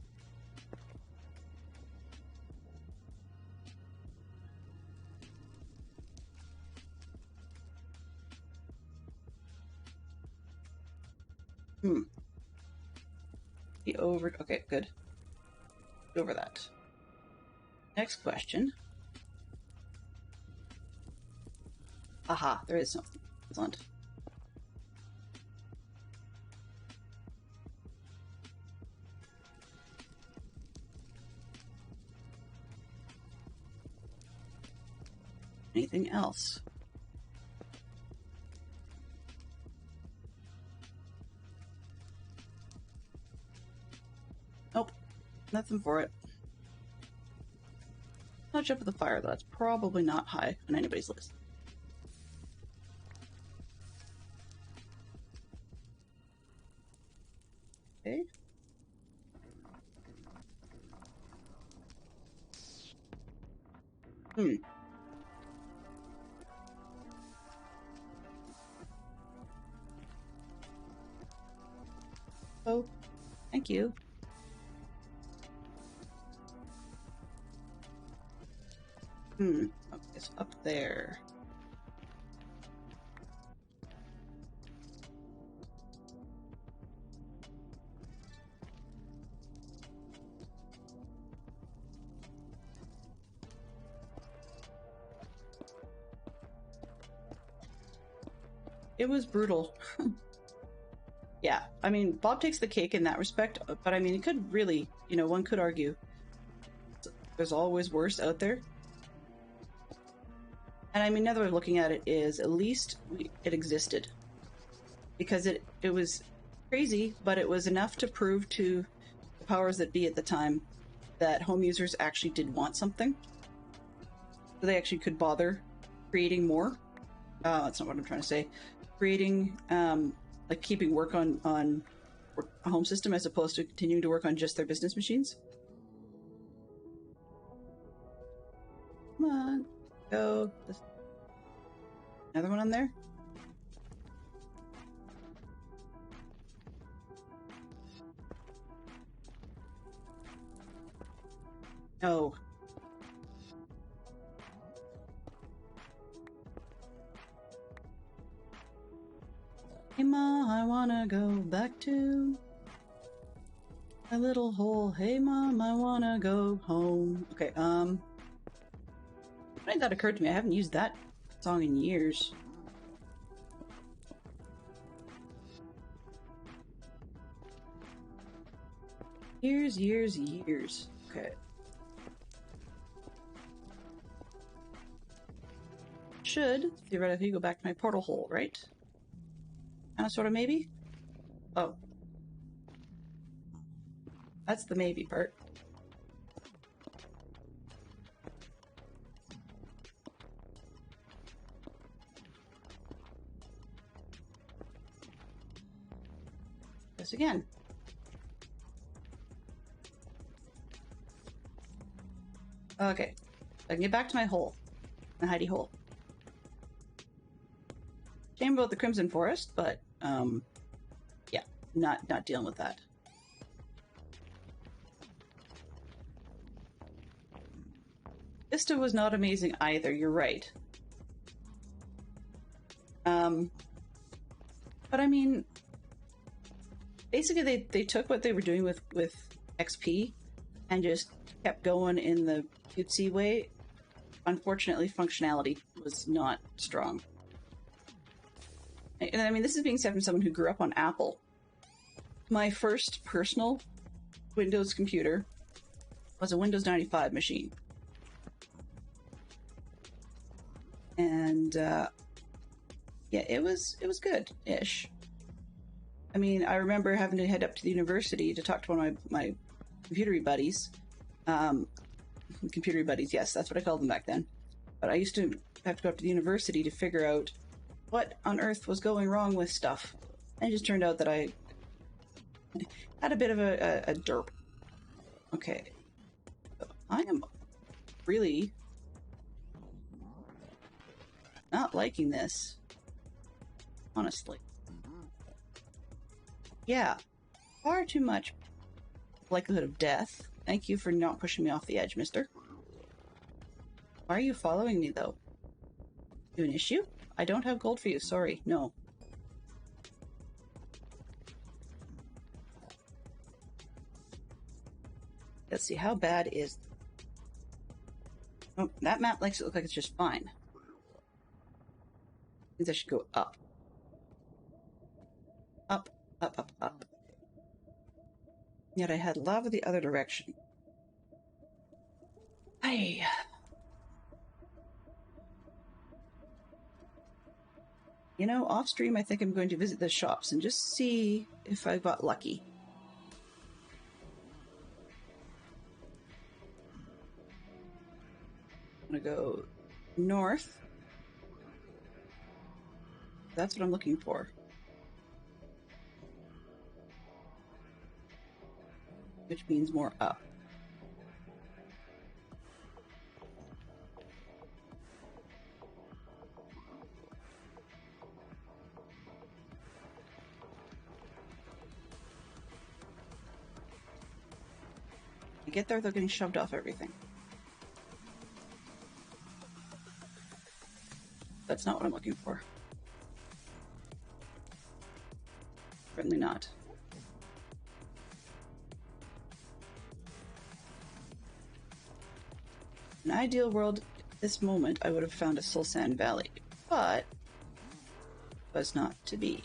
Hmm. Be over. Okay, good. Over that. Next question. Aha, there is something. Excellent. Anything else? Nope. Nothing for it. Touch up with the fire, though. That's probably not high on anybody's list. Okay. Hmm. Oh, thank you. Hmm. Okay, it's up there. It was brutal. Yeah, I mean, Bob takes the cake in that respect, but I mean, it could really, you know, one could argue there's always worse out there. And I mean, another way of looking at it is at least it existed. Because it was crazy, but it was enough to prove to the powers that be at the time that home users actually did want something. So they actually could bother creating more. That's not what I'm trying to say. Creating, like keeping work on a home system as opposed to continuing to work on just their business machines. Come on, go. Another one on there? No. Hey Ma, I wanna go back to my little hole. Hey Mom, I wanna go home. Okay, funny that occurred to me. I haven't used that song in years. Years. Okay. Should theoretically go back to my portal hole, right? Sort of maybe? Oh. That's the maybe part. This again. Okay. I can get back to my hole. My hidey hole. Shame about the Crimson Forest, but, yeah. Not dealing with that. Vista was not amazing either, you're right. But I mean, basically they took what they were doing with XP and just kept going in the cutesy way. Unfortunately, functionality was not strong. And I mean, this is being said from someone who grew up on Apple. My first personal Windows computer was a Windows 95 machine. And, yeah, it was good-ish. I mean, I remember having to head up to the university to talk to one of my computery buddies. Computery buddies, yes, that's what I called them back then. But I used to have to go up to the university to figure out what on earth was going wrong with stuff. And it just turned out that I had a bit of a derp. Okay. I am really not liking this. Honestly. Yeah. Far too much likelihood of death. Thank you for not pushing me off the edge, mister. Why are you following me, though? You an issue? I don't have gold for you, sorry. No. Let's see, how bad is... Oh, that map makes it look like it's just fine. Means I should go up. Up, up, up, up. Yet I had lava the other direction. Hey. You know, off stream I think I'm going to visit the shops and just see if I got lucky. I'm gonna go north. That's what I'm looking for. Which means more up. I get there, they're getting shoved off everything. That's not what I'm looking for. Certainly not. In an ideal world, at this moment, I would have found a Soul Sand Valley, but it was not to be.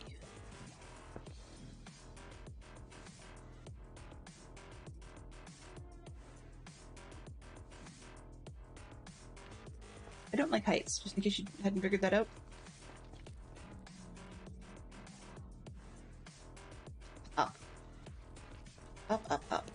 I don't like heights, just in case you hadn't figured that out. Up. Up, up, up.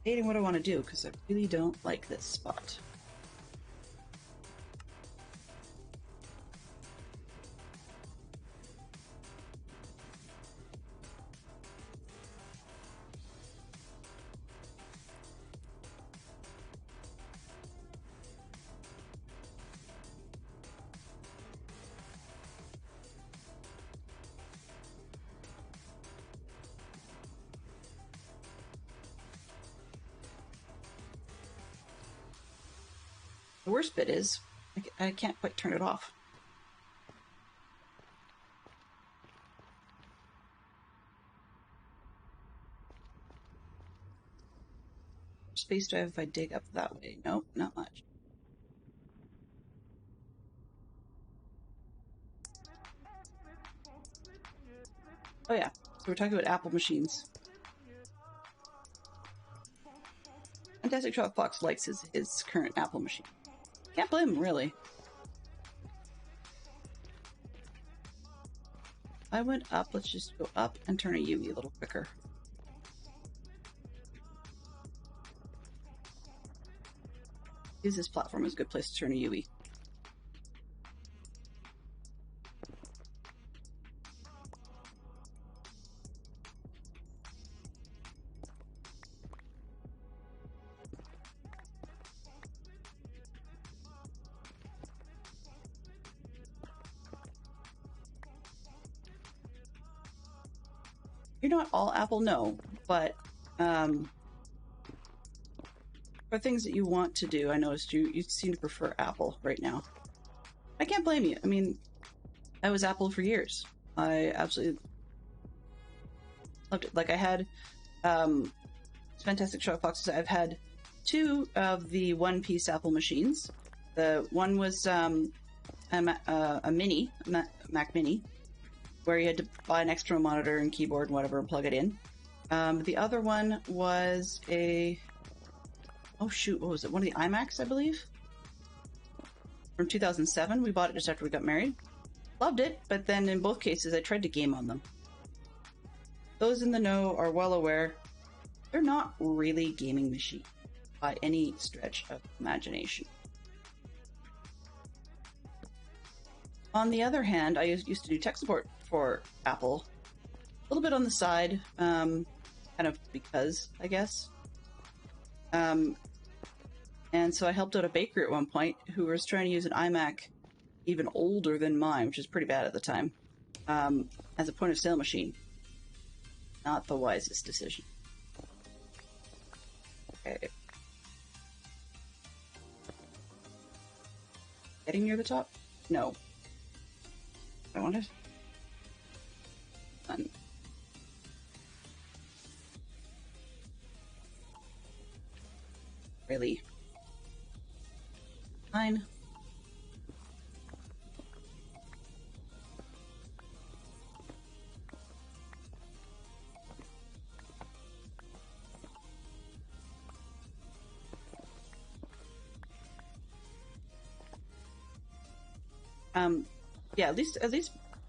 Debating what I want to do, because I really don't like this spot. The worst bit is, I can't quite turn it off. Space do I have if I dig up that way? Nope, not much. Oh yeah, so we're talking about Apple machines. Fantastic Shot Fox likes his current Apple machine. Can't blame him, really. I went up, let's just go up and turn a UV a little quicker. Use this platform as a good place to turn a UV. You're not all Apple, no, but for things that you want to do, I noticed you seem to prefer Apple right now. I can't blame you. I mean, I was Apple for years. I absolutely loved it. Like I had Fantastic Shot Foxes. I've had two of the one-piece Apple machines. The one was a Mac Mini, where you had to buy an extra monitor and keyboard and whatever and plug it in. The other one was a... Oh shoot, what was it? One of the iMacs, I believe? From 2007. We bought it just after we got married. Loved it, but then in both cases I tried to game on them. Those in the know are well aware they're not really gaming machines by any stretch of imagination. On the other hand, I used to do tech support for Apple, a little bit on the side, kind of because, I guess. And so I helped out a baker at one point who was trying to use an iMac even older than mine, which is pretty bad at the time, as a point of sale machine. Not the wisest decision. Okay. Getting near the top? No. I want it. Done. Really? Fine. Yeah, at least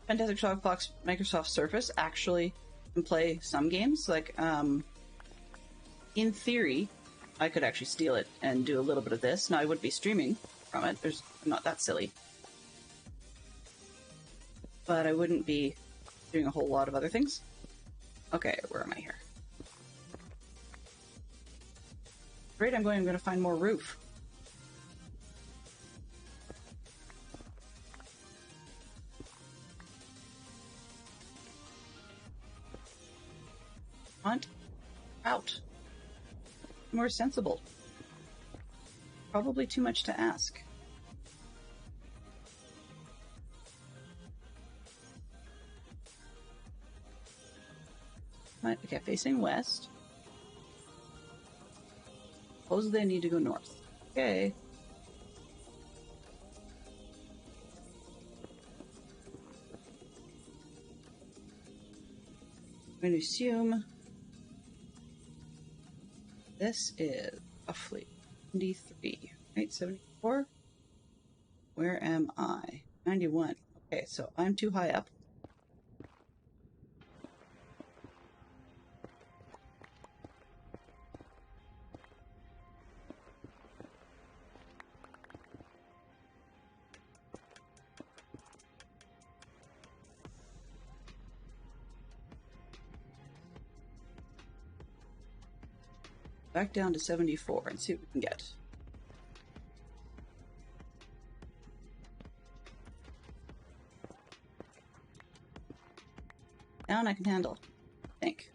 Fantastic Shockbox Microsoft Surface actually can play some games. Like, in theory, I could actually steal it and do a little bit of this. Now, I would be streaming from it. I'm not that silly. But I wouldn't be doing a whole lot of other things. Okay, where am I here? Great, I'm going to find more roof. Want out. More sensible. Probably too much to ask. Okay, facing west. Suppose they need to go north. Okay. I'm going to assume this is roughly 73, right? 74? Where am I? 91. Okay, so I'm too high up. Back down to 74 and see what we can get. Down I can handle, I think.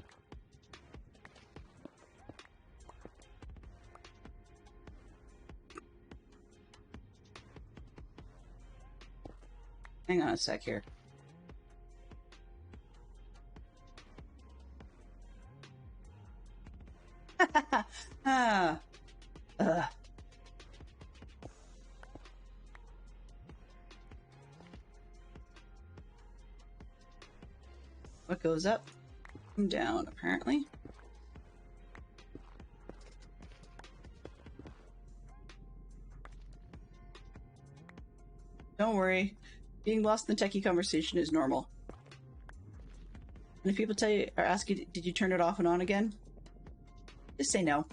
Hang on a sec here. Ah. What goes up? Come down, apparently. Don't worry. Being lost in the techie conversation is normal. And if people tell you or ask you, did you turn it off and on again? Just say no.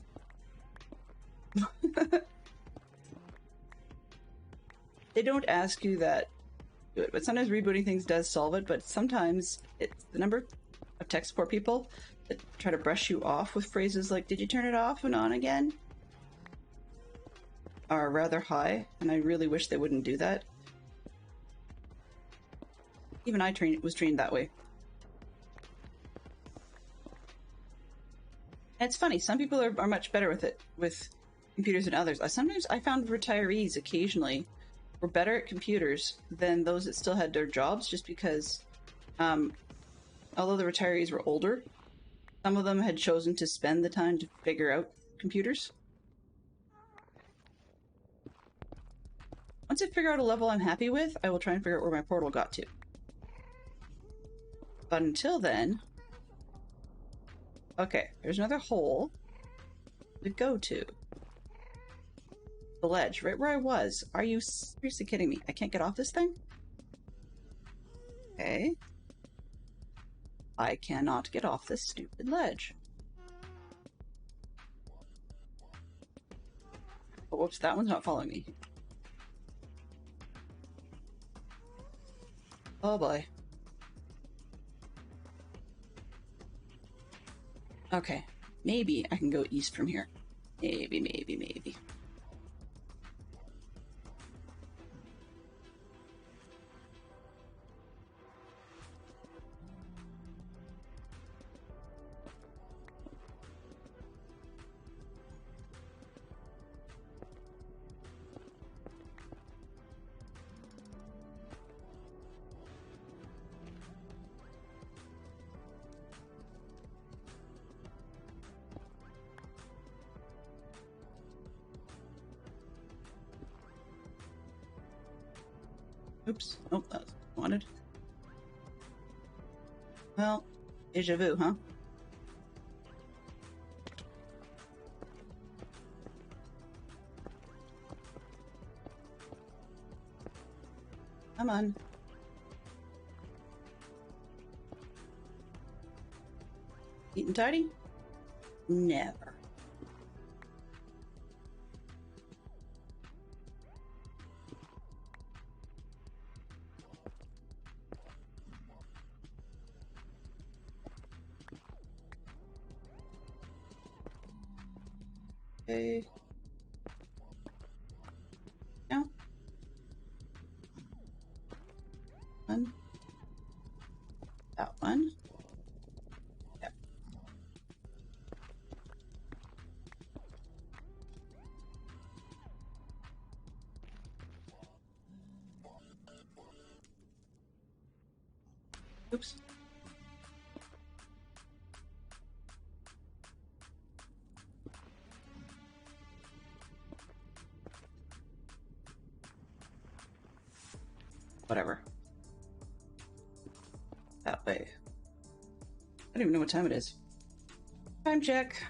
They don't ask you that, but sometimes rebooting things does solve it, but sometimes it's the number of tech support people that try to brush you off with phrases like, did you turn it off and on again? Are rather high, and I really wish they wouldn't do that. Even I was trained that way. And it's funny, some people are much better with it, with computers than others. Sometimes I found retirees occasionally were better at computers than those that still had their jobs, just because, although the retirees were older, some of them had chosen to spend the time to figure out computers. Once I figure out a level I'm happy with, I will try and figure out where my portal got to. But until then... Okay, there's another hole to go to. The ledge, right where I was. Are you seriously kidding me? I can't get off this thing? Okay. I cannot get off this stupid ledge. Oh, whoops, that one's not following me. Oh boy. Okay, maybe I can go east from here. Maybe. Oops. Oh, that's wanted. Well, deja vu, huh? Come on. Neat and tidy? Never. Okay. No. One. That one. Yeah. Oops. Whatever. That way. I don't even know what time it is. Time check.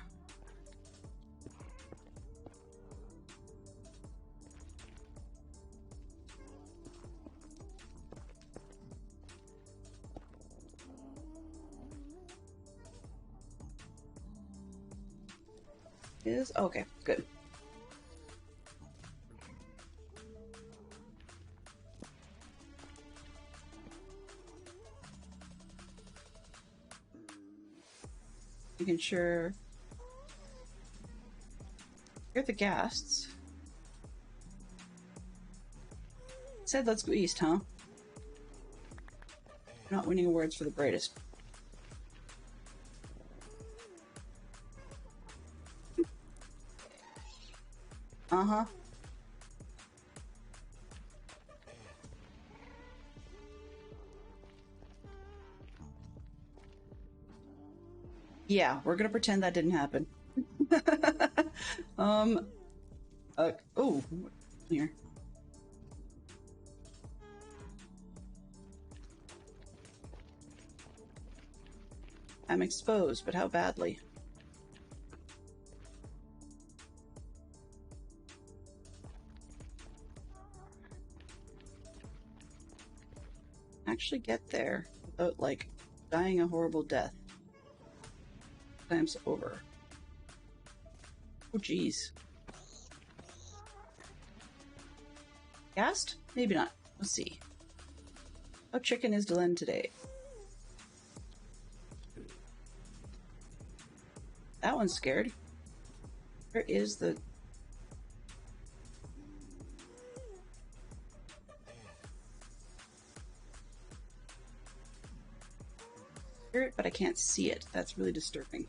Is okay, good. Making sure you're the guests. Said let's go east, huh? Not winning awards for the brightest. Uh-huh. Yeah, we're gonna pretend that didn't happen. um, oh, here. I'm exposed, but how badly? Actually get there without, like, dying a horrible death. Time's over. Oh, geez. Gassed? Maybe not. Let's see. How chicken is Dylan today? That one's scared. Where is the... spirit, but I can't see it. That's really disturbing.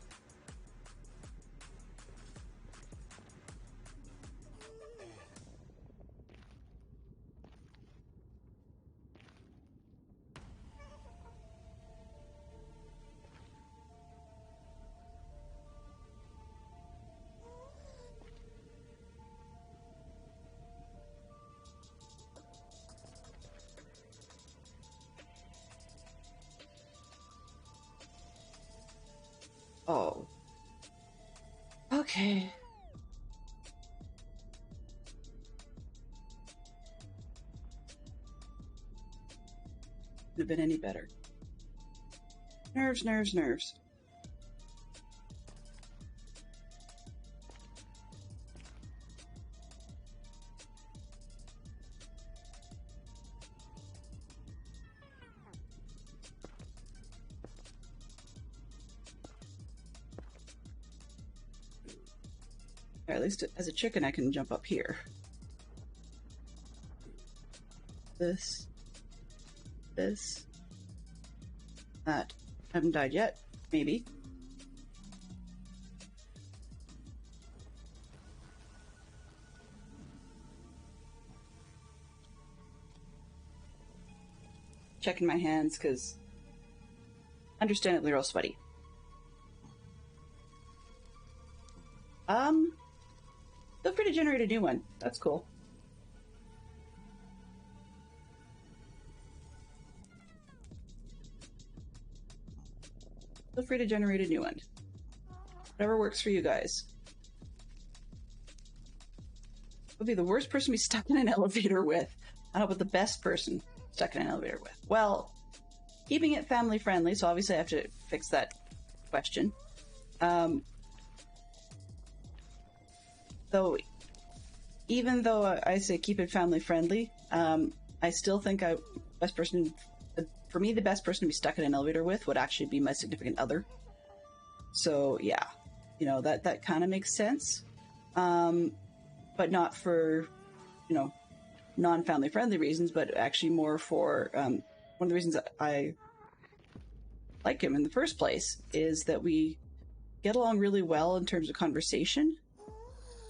Oh. Okay. Could have been any better. Nerves, nerves, nerves. At least as a chicken, I can jump up here. This. That. Haven't died yet. Maybe. Checking my hands, because understandably real sweaty. Feel free to generate a new one. That's cool. feel free to generate a new one. Whatever works for you guys. Would be the worst person to be stuck in an elevator with. I don't know, but the best person stuck in an elevator with. Well, keeping it family friendly, so obviously I have to fix that question. Though, even though I say keep it family friendly, I still think for me, the best person to be stuck in an elevator with would actually be my significant other. So yeah, you know, that kind of makes sense. But not for, you know, non-family friendly reasons, but actually more for, one of the reasons that I like him in the first place is that we get along really well in terms of conversation,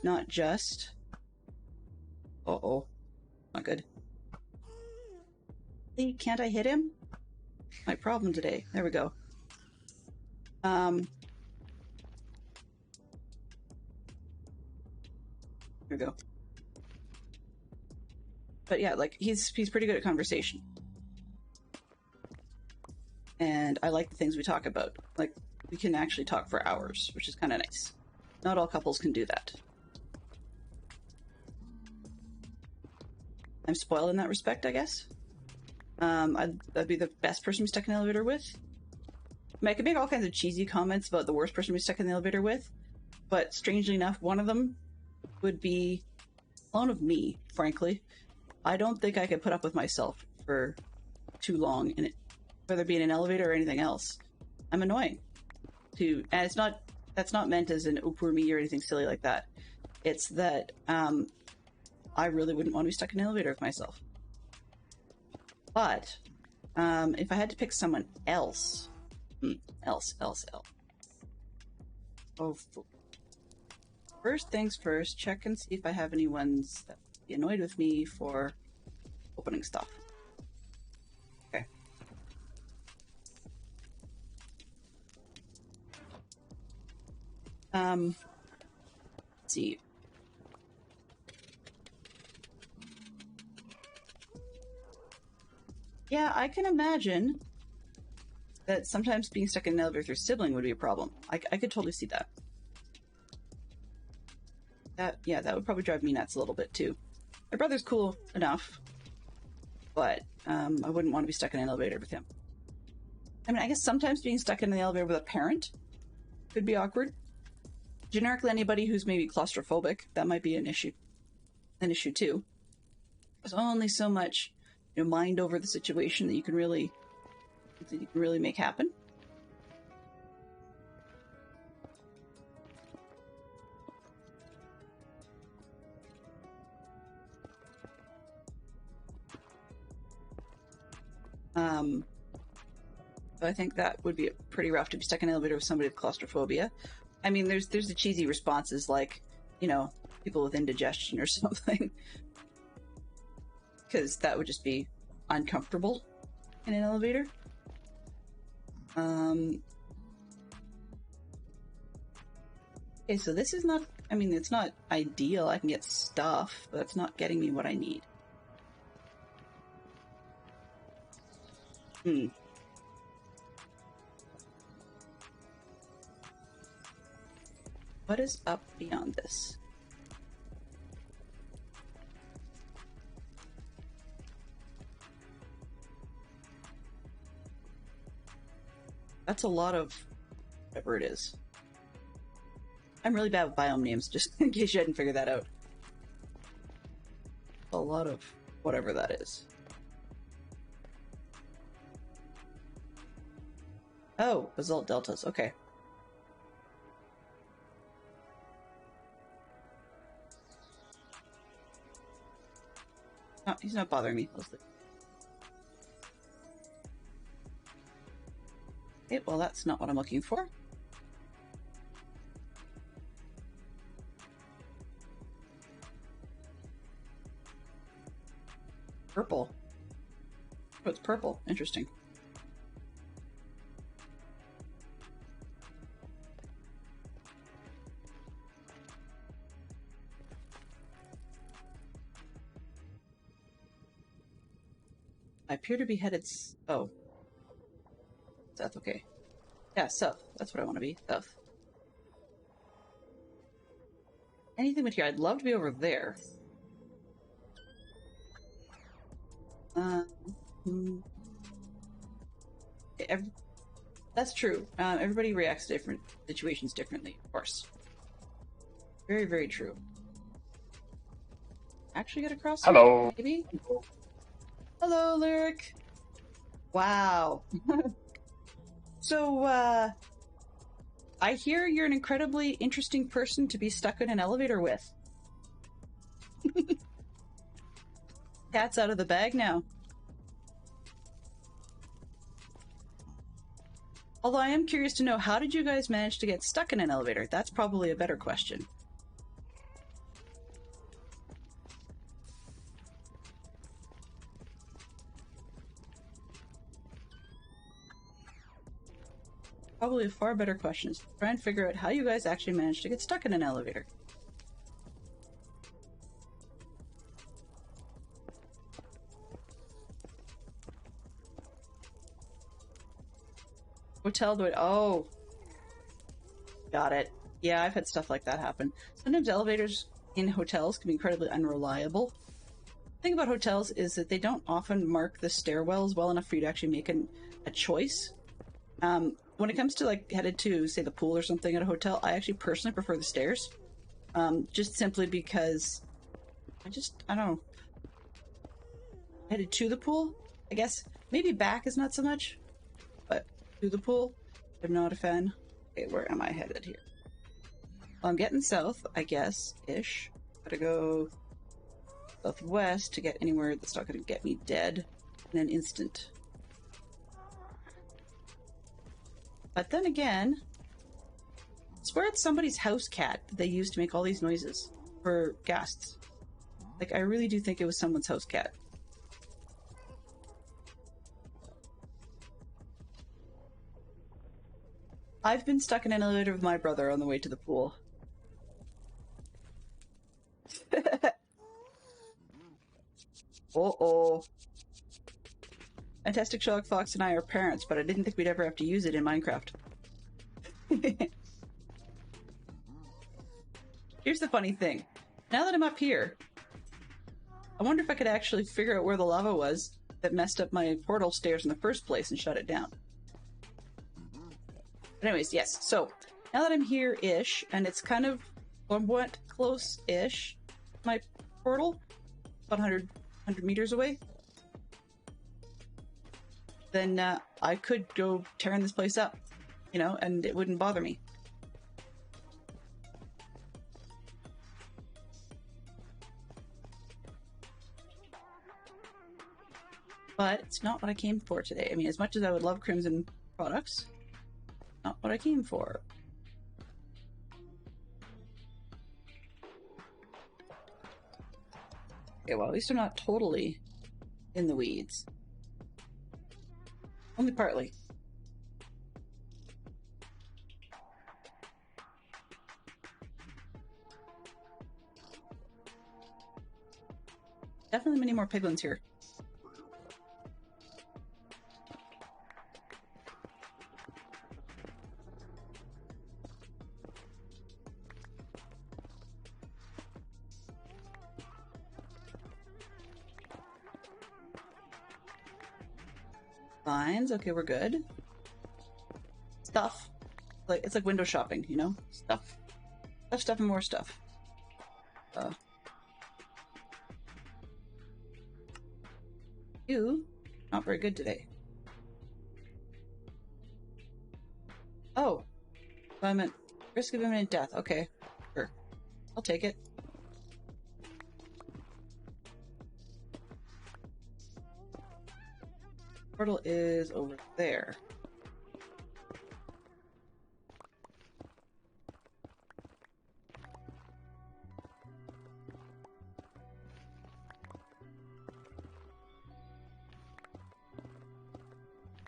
not just, uh-oh, not good. Can't I hit him? My problem today. There we go. There we go. But yeah, like he's pretty good at conversation. And I like the things we talk about. Like, we can actually talk for hours, which is kind of nice. Not all couples can do that. I'm spoiled in that respect, I guess. I'd be the best person to be stuck in an elevator with. I mean, I could make all kinds of cheesy comments about the worst person to be stuck in the elevator with, but strangely enough, one of them would be clone of me, frankly. I don't think I could put up with myself for too long in it, whether it be in an elevator or anything else. I'm annoying. And that's not meant as an oh poor me or anything silly like that. It's that I really wouldn't want to be stuck in an elevator with myself. But if I had to pick someone else, else. Oh, first things first, check and see if I have any ones that would be annoyed with me for opening stuff. Okay. Let's see. Yeah, I can imagine that sometimes being stuck in an elevator with your sibling would be a problem. I could totally see that. That would probably drive me nuts a little bit too. My brother's cool enough, but I wouldn't want to be stuck in an elevator with him. I mean, I guess sometimes being stuck in the elevator with a parent could be awkward. Generically, anybody who's maybe claustrophobic, that might be an issue. An issue too. There's only so much, you know, mind over the situation that you can really make happen. I think that would be pretty rough to be stuck in an elevator with somebody with claustrophobia. I mean, there's the cheesy responses like, you know, people with indigestion or something, because that would just be uncomfortable in an elevator. Okay, so this is not, I mean, it's not ideal. I can get stuff, but it's not getting me what I need. What is up beyond this? That's a lot of whatever it is. I'm really bad with biome names, just in case you hadn't figured that out. A lot of whatever that is. Oh, basalt deltas, okay. No, he's not bothering me. Okay, well that's not what I'm looking for. Purple. Oh, it's purple. Interesting. I appear to be headed... Oh. That's okay. Yeah, south. That's what I want to be. South. Anything but here. I'd love to be over there. Hmm. That's true. Everybody reacts to different situations differently, of course. Very, very true. Actually get across here? Hello. Maybe? Hello, Lyric. Wow. So, I hear you're an incredibly interesting person to be stuck in an elevator with. Cat's out of the bag now. Although I am curious to know, how did you guys manage to get stuck in an elevator? That's probably a better question. Probably a far better question is to try and figure out how you guys actually managed to get stuck in an elevator. Hotel door. Oh. Got it. Yeah, I've had stuff like that happen. Sometimes elevators in hotels can be incredibly unreliable. The thing about hotels is that they don't often mark the stairwells well enough for you to actually make a choice. When it comes to like headed to, say, the pool or something at a hotel, I actually personally prefer the stairs. Just simply because I don't know. Headed to the pool, I guess. Maybe back is not so much, but to the pool, I'm not a fan. Okay, where am I headed here? Well, I'm getting south, I guess, ish. Gotta go southwest to get anywhere that's not gonna get me dead in an instant. But then again, I swear it's somebody's house cat that they use to make all these noises for guests. Like, I really do think it was someone's house cat. I've been stuck in an elevator with my brother on the way to the pool. Uh-oh. Fantastic Sherlock Fox and I are parents, but I didn't think we'd ever have to use it in Minecraft. Here's the funny thing. Now that I'm up here, I wonder if I could actually figure out where the lava was that messed up my portal stairs in the first place and shut it down. But anyways, yes. So, now that I'm here-ish, and it's kind of somewhat close-ish, my portal, about 100 meters away, then I could go tearing this place up, you know, and it wouldn't bother me. But it's not what I came for today. I mean, as much as I would love Crimson products, not what I came for. Okay, well, at least I'm not totally in the weeds. Only partly. Definitely many more piglins here. Vines, okay, we're good. Stuff. Like, it's like window shopping, you know? Stuff. Stuff, and more stuff. You, not very good today. Oh. I'm at risk of imminent death. Okay. Sure. I'll take it. Portal is over there.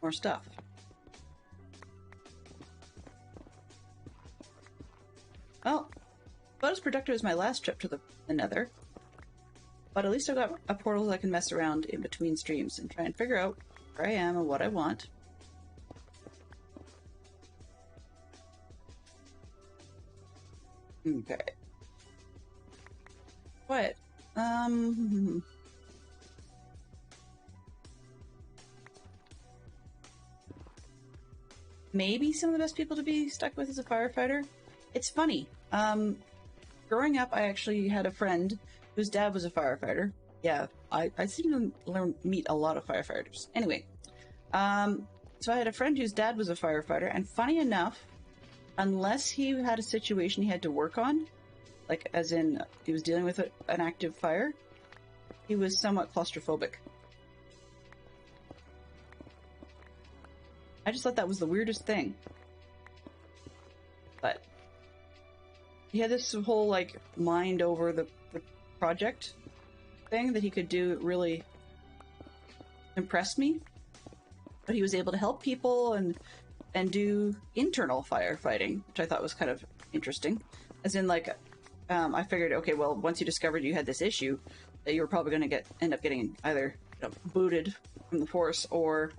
More stuff. Well, about as productive as my last trip to the Nether. But at least I've got a portal that I can mess around in between streams and try and figure out where I am and what I want. Okay. What? Maybe some of the best people to be stuck with is a firefighter. It's funny. Growing up, I actually had a friend whose dad was a firefighter. Yeah, I seem to meet a lot of firefighters. Anyway, so I had a friend whose dad was a firefighter, and funny enough, unless he had a situation he had to work on, like as in he was dealing with an active fire, he was somewhat claustrophobic. I just thought that was the weirdest thing. But he had this whole, like, mind over the project thing that he could do. It really impressed me. But he was able to help people and do internal firefighting, which I thought was kind of interesting. As in, like, I figured, okay, well, once you discovered you had this issue, that you were probably going to end up getting either booted from the force or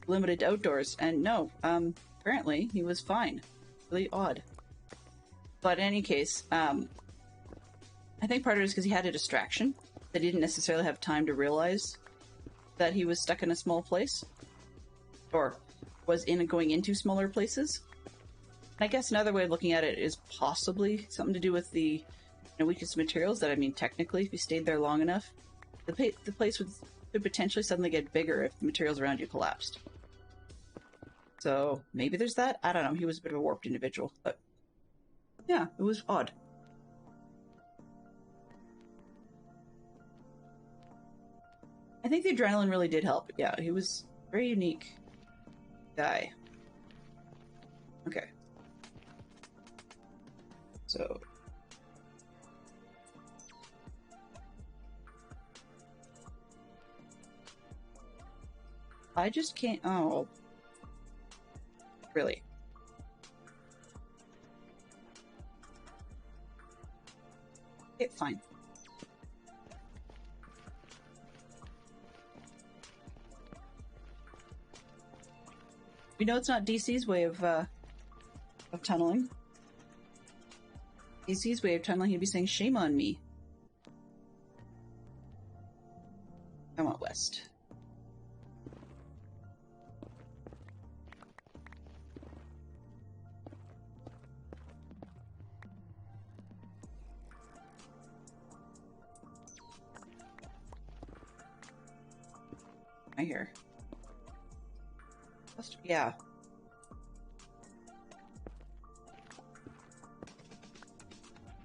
limited to outdoors. And no, apparently he was fine. Really odd. But in any case, I think part of it is because he had a distraction that he didn't necessarily have time to realize that he was stuck in a small place, or was going into smaller places. And I guess another way of looking at it is possibly something to do with the weakest materials. That, I mean, technically, if you stayed there long enough, the place could potentially suddenly get bigger if the materials around you collapsed. So maybe there's that. I don't know. He was a bit of a warped individual, but yeah, it was odd. I think the adrenaline really did help. Yeah, he was a very unique guy. Okay. So I just can't. Oh, really? Okay, fine. We know it's not DC's way of tunneling. DC's way of tunneling, he'd be saying, "Shame on me." I want west. I hear. Yeah.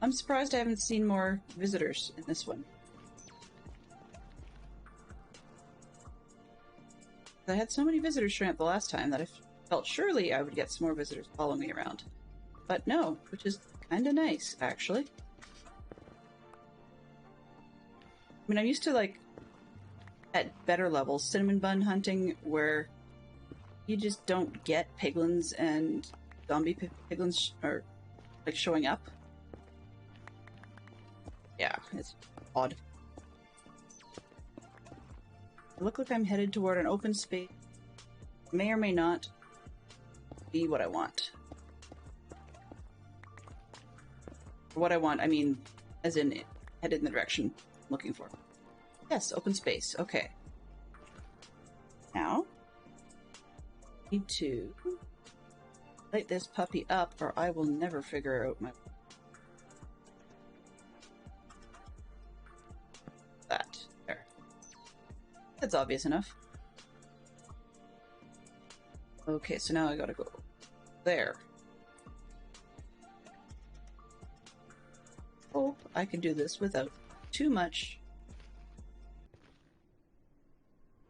I'm surprised I haven't seen more visitors in this one. I had so many visitors showing up the last time that I felt surely I would get some more visitors following me around. But no, which is kind of nice, actually. I mean, I'm used to, like, at better levels, cinnamon bun hunting, where you just don't get piglins and zombie piglins are, like, showing up. Yeah, it's odd. I look like I'm headed toward an open space. May or may not be what I want. What I want, I mean, as in headed in the direction I'm looking for. Yes, open space. Okay. Now, need to light this puppy up, or I will never figure out my... That. There. That's obvious enough. Okay, so now I gotta go there. Hope I can do this without too much...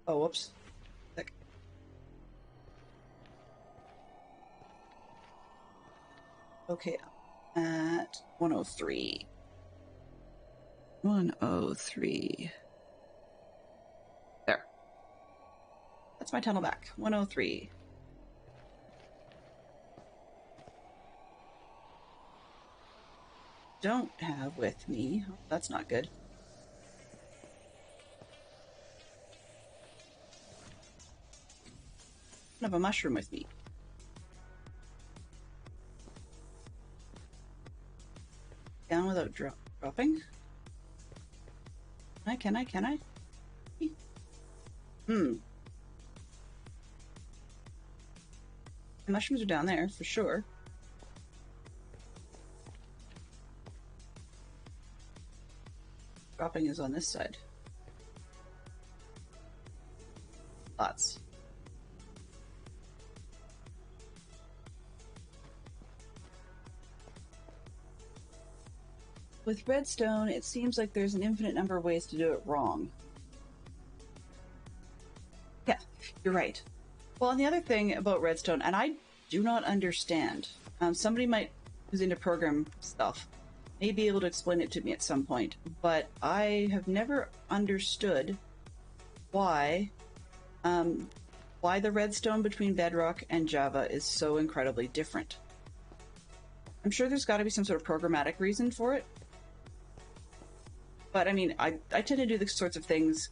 Oh, whoops. Heck. Okay, at 103. 103. There. That's my tunnel back. 103. Don't have with me. Oh, that's not good. I have a mushroom with me. down without dropping? Can I? Hmm. The mushrooms are down there, for sure. Dropping is on this side. Lots. With redstone, it seems like there's an infinite number of ways to do it wrong. Yeah, you're right. Well, and the other thing about redstone, and I do not understand, somebody who's into program stuff may be able to explain it to me at some point, but I have never understood why the redstone between Bedrock and Java is so incredibly different. I'm sure there's got to be some sort of programmatic reason for it. But I mean, I tend to do the sorts of things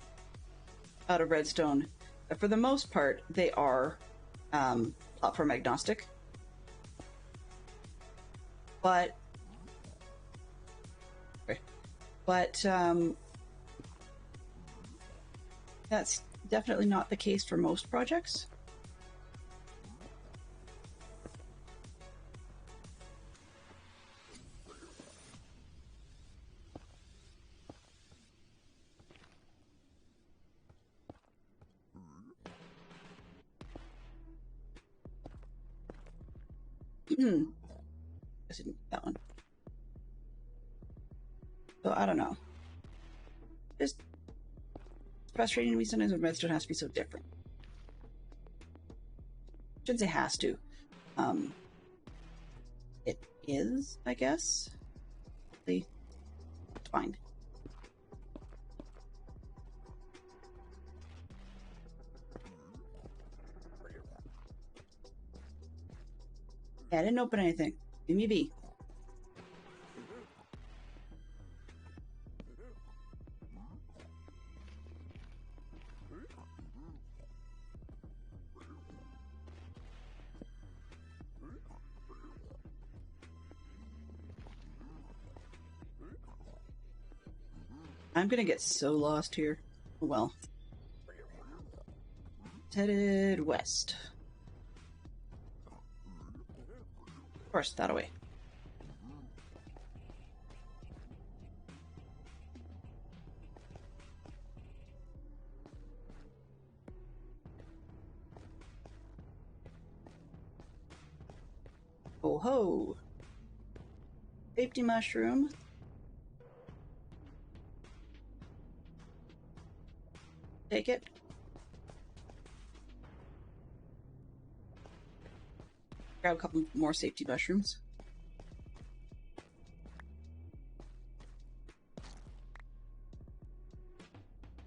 out of redstone. For the most part, they are platform agnostic. But that's definitely not the case for most projects. I didn't that one. So I don't know. It's frustrating to me sometimes when redstone has to be so different. I shouldn't say has to. It is, I guess. It's fine. Yeah, I didn't open anything. Leave me be. I'm gonna get so lost here. Oh well. It's headed west. Of course, that away. Oh ho! Safety mushroom. Take it. Grab a couple more safety mushrooms.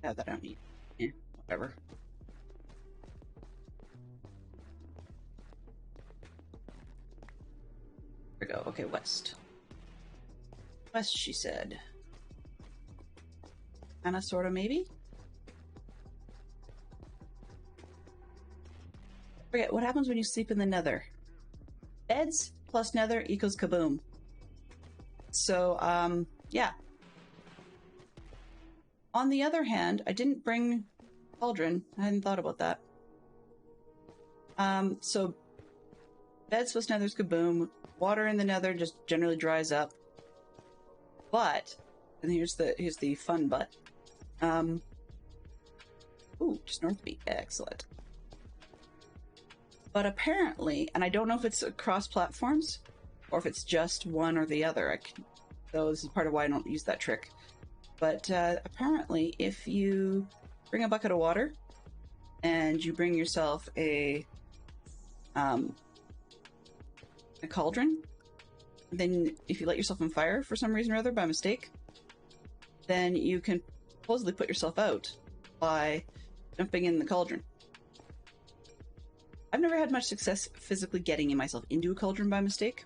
Yeah, that I don't need. Whatever. There we go. Okay, west. West, she said. Kinda, sorta, maybe? Forget, what happens when you sleep in the nether? Beds plus nether equals kaboom. So, yeah. On the other hand, I didn't bring cauldron. I hadn't thought about that. So beds plus nether's kaboom. Water in the nether just generally dries up. But, and here's the fun but. Ooh, just north of me. Excellent. But apparently, and I don't know if it's across platforms or if it's just one or the other. So this is part of why I don't use that trick. But apparently, if you bring a bucket of water and you bring yourself a cauldron, then if you light yourself on fire for some reason or other by mistake, then you can supposedly put yourself out by jumping in the cauldron. I've never had much success physically getting myself into a cauldron by mistake,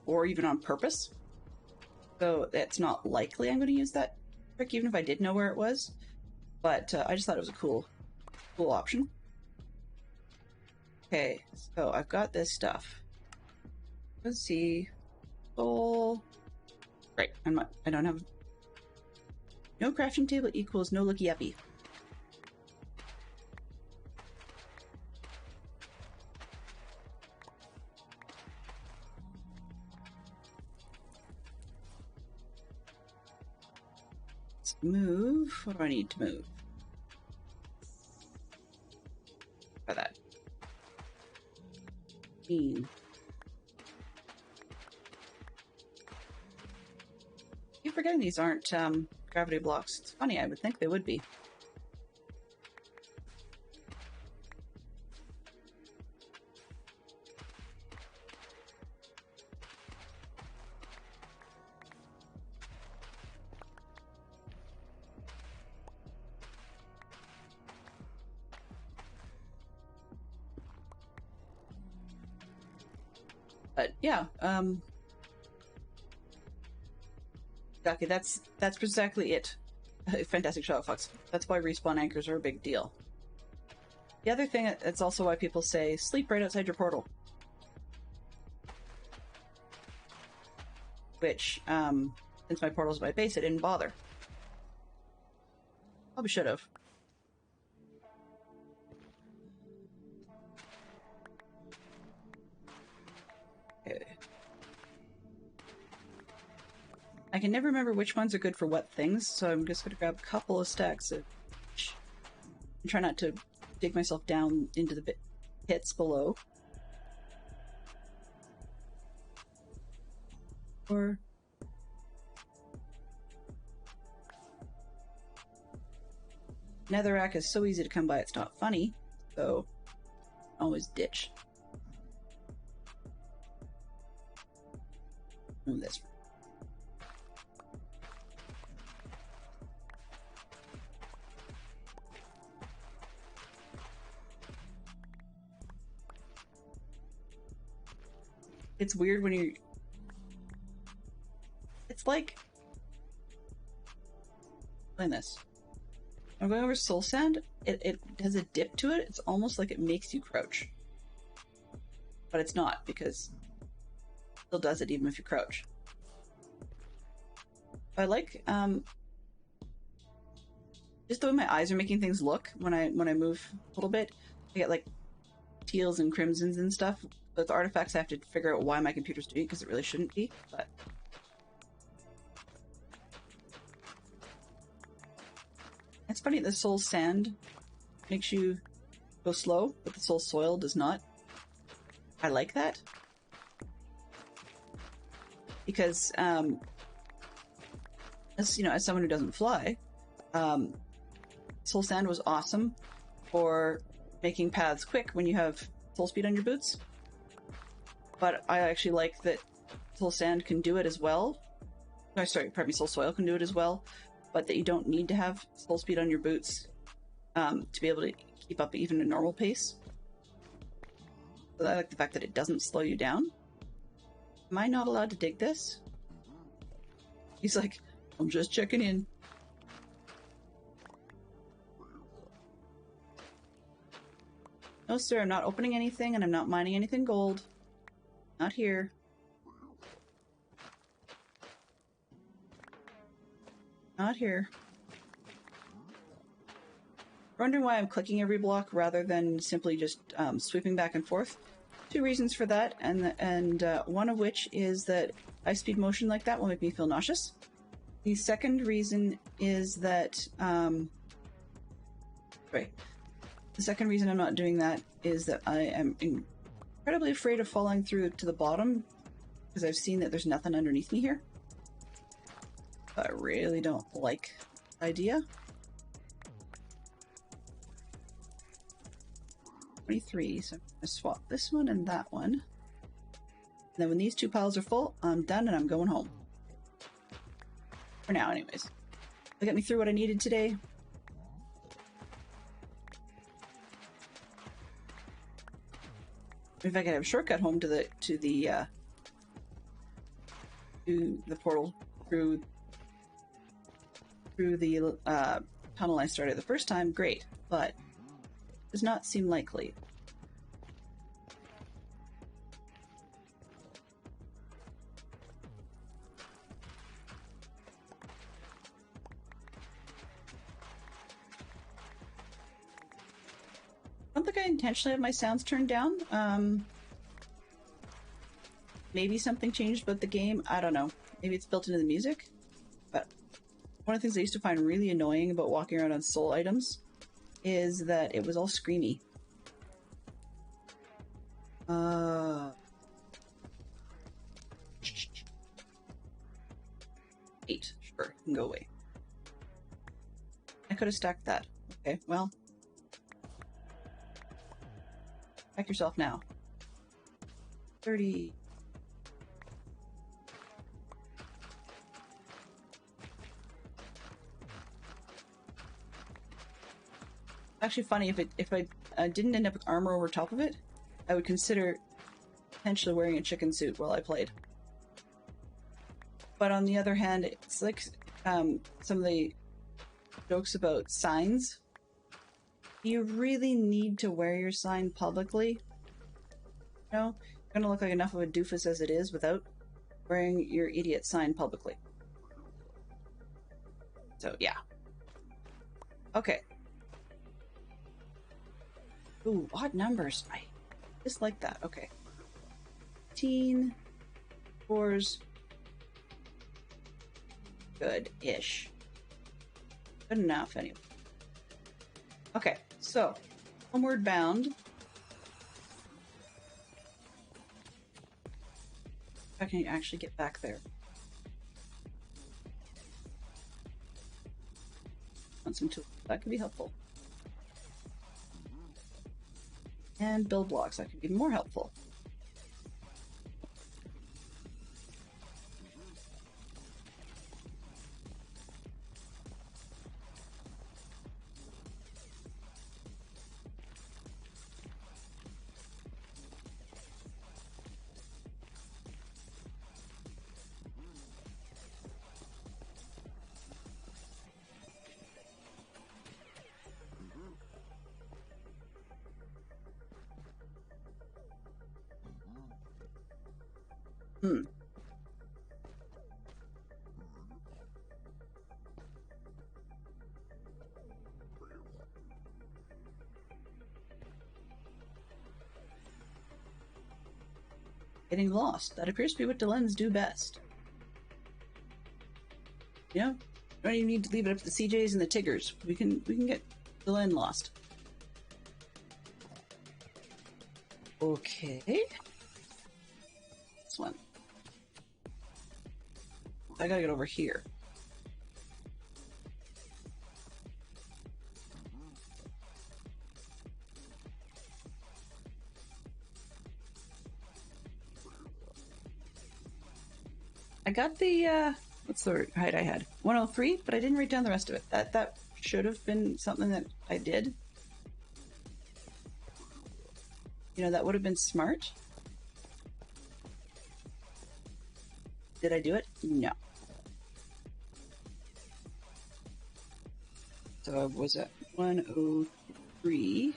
or even on purpose. So it's not likely I'm going to use that trick, even if I did know where it was. But I just thought it was a cool option. Okay, so I've got this stuff. Let's see. Soul. Right. I don't have... No crafting table equals no looky uppy. Let's move. What do I need to move? Try that. Keep forgetting these aren't gravity blocks. It's funny, I would think they would be. But yeah, exactly. That's exactly it. Fantastic shot, Fox. That's why respawn anchors are a big deal. The other thing, it's also why people say sleep right outside your portal. Which, since my portal's my base, I didn't bother. Probably should have. Okay. I can never remember which ones are good for what things, so I'm just going to grab a couple of stacks of each and try not to dig myself down into the pits below. Or... Netherrack is so easy to come by, it's not funny, so always ditch. Move this. It's weird when you... It's like... Find this. I'm going over soul sand. It has a dip to it. It's almost like it makes you crouch. But it's not, because it still does it even if you crouch. I like just the way my eyes are making things look when I move a little bit. I get like teals and crimsons and stuff. With artifacts, I have to figure out why my computer's doing it, because it really shouldn't be, but... It's funny, the soul sand makes you go slow, but the soul soil does not. I like that. Because, as you know, as someone who doesn't fly, soul sand was awesome for making paths quick when you have soul speed on your boots. But I actually like that soul sand can do it as well. No, sorry, pardon me, soul soil can do it as well. But that you don't need to have soul speed on your boots to be able to keep up even a normal pace. So I like the fact that it doesn't slow you down. Am I not allowed to dig this? He's like, I'm just checking in. No, sir, I'm not opening anything and I'm not mining anything gold. Not here. Not here. Wondering why I'm clicking every block rather than simply just sweeping back and forth. Two reasons for that, and one of which is that high-speed motion like that will make me feel nauseous. The second reason is that... right. The second reason I'm not doing that is that I am incredibly afraid of falling through to the bottom, because I've seen that there's nothing underneath me here. I really don't like the idea. 23, so I'm going to swap this one and that one. And then when these two piles are full, I'm done and I'm going home. For now, anyways. They got me through what I needed today. If I could have a shortcut home to the portal through the tunnel I started the first time, great, but does not seem likely. don't think I intentionally have my sounds turned down. Maybe something changed about the game. I don't know. Maybe it's built into the music. But one of the things I used to find really annoying about walking around on soul items is that it was all screamy. 8. Sure, it can go away. I could have stacked that. Okay, well. Stack yourself now. 30. Actually funny, if I didn't end up with armor over top of it, I would consider potentially wearing a chicken suit while I played. But on the other hand, it's like some of the jokes about signs. You really need to wear your sign publicly. You know, you're gonna look like enough of a doofus as it is without wearing your idiot sign publicly. So yeah. Okay. Ooh, odd numbers. I dislike that. Okay. 18. 4s. Good-ish. Good enough, anyway. Okay, so. Homeward bound. How can you actually get back there? Want some tools. That could be helpful. And build blocks. That could be more helpful. Getting lost. That appears to be what Delens do best. You know, you don't even need to leave it up to the CJs and the Tiggers. We can get Delen lost. Okay. This one. I gotta get over here. I got the, what's the height I had? 103, but I didn't write down the rest of it. That should have been something that I did. You know, that would have been smart. Did I do it? No. So I was at 103.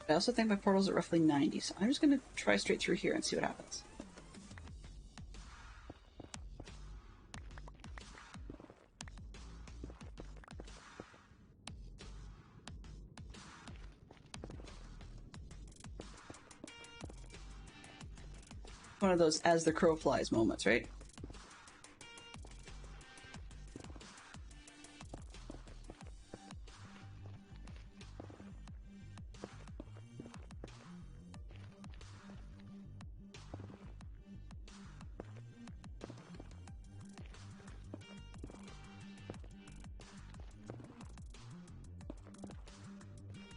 I also think my portal's at roughly 90, so I'm just going to try straight through here and see what happens. One of those as the crow flies moments, right?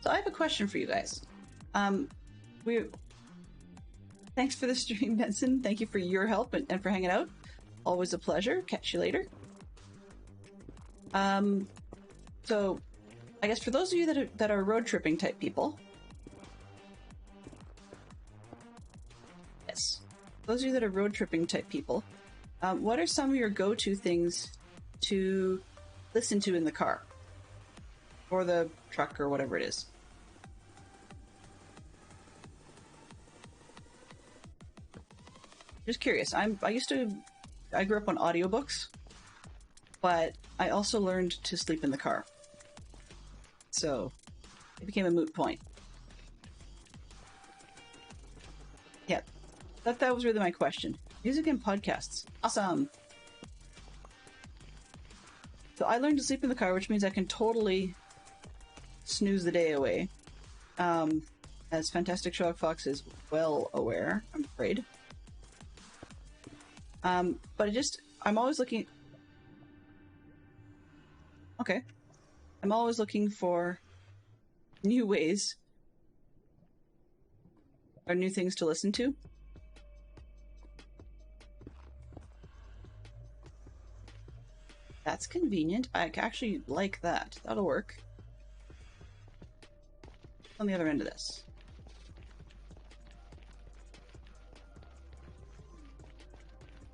So I have a question for you guys. Thanks for the stream, Benson. Thank you for your help and for hanging out. Always a pleasure. Catch you later. So I guess for those of you that are road tripping type people, yes, those of you that are road tripping type people, what are some of your go-to things to listen to in the car or the truck or whatever it is? Just curious. I grew up on audiobooks, but I also learned to sleep in the car. So it became a moot point. Yeah, that was really my question. Music and podcasts. Awesome. So I learned to sleep in the car, which means I can totally snooze the day away. As Fantastic Sherlock Fox is well aware, I'm afraid. But I'm always looking... Okay. I'm always looking for new ways or new things to listen to. That's convenient. I actually like that. That'll work. On the other end of this.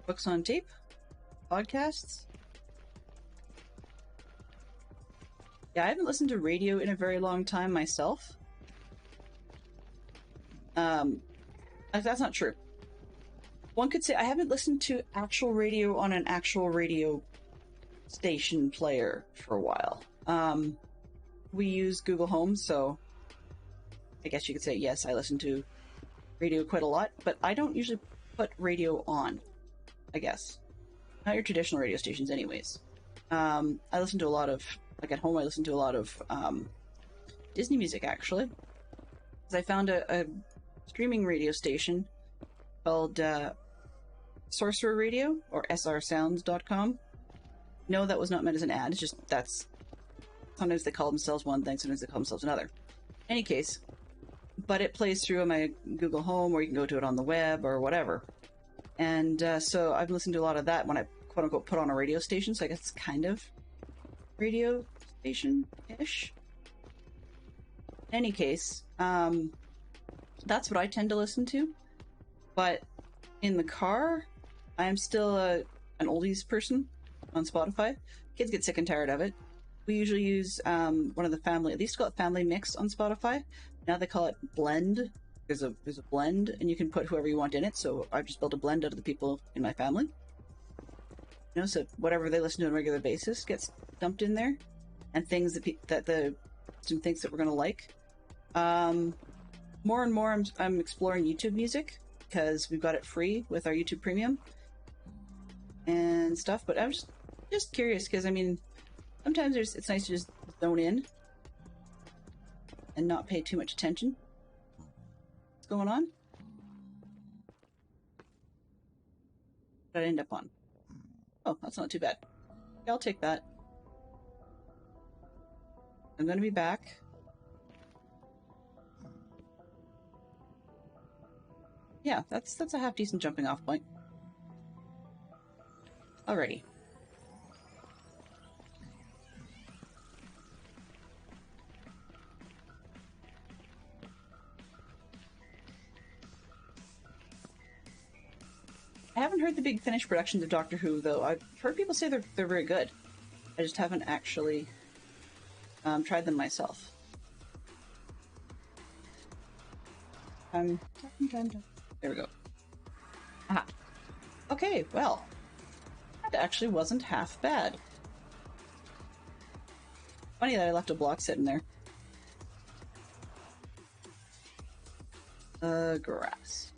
Books on tape? Podcasts? Yeah, I haven't listened to radio in a very long time myself. That's not true. One could say I haven't listened to actual radio on an actual radio station player for a while. We use Google Home, so I guess you could say, yes, I listen to radio quite a lot, but I don't usually put radio on, I guess. Not your traditional radio stations anyways. I listen to a lot of, like at home, I listen to a lot of Disney music, actually. Because I found a streaming radio station called Sorcerer Radio, or srsounds.com. No, that was not meant as an ad, it's just that's... Sometimes they call themselves one thing, sometimes they call themselves another. In any case, but it plays through on my Google Home, or you can go to it on the web, or whatever. And so I've listened to a lot of that when I quote-unquote put on a radio station, so I guess it's kind of radio station-ish. In any case, that's what I tend to listen to. But in the car, I am still an oldies person on Spotify. Kids get sick and tired of it. We usually use one of the family, they used to call it Family Mix on Spotify. Now they call it Blend. There's a blend, and you can put whoever you want in it. So I've just built a blend out of the people in my family. You know, so whatever they listen to on a regular basis gets dumped in there, and things that the person thinks that we're gonna like. More and more, I'm exploring YouTube Music because we've got it free with our YouTube Premium and stuff. But I'm just curious because I mean, sometimes it's nice to just zone in and not pay too much attention. What's going on? What did I end up on? Oh, that's not too bad. Yeah, I'll take that. I'm gonna be back. Yeah, that's a half decent jumping off point. Alrighty. I haven't heard the big finished productions of Doctor Who, though. I've heard people say they're very good. I just haven't actually tried them myself. There we go. Aha. Okay, well, that actually wasn't half bad. Funny that I left a block sitting there. Grass.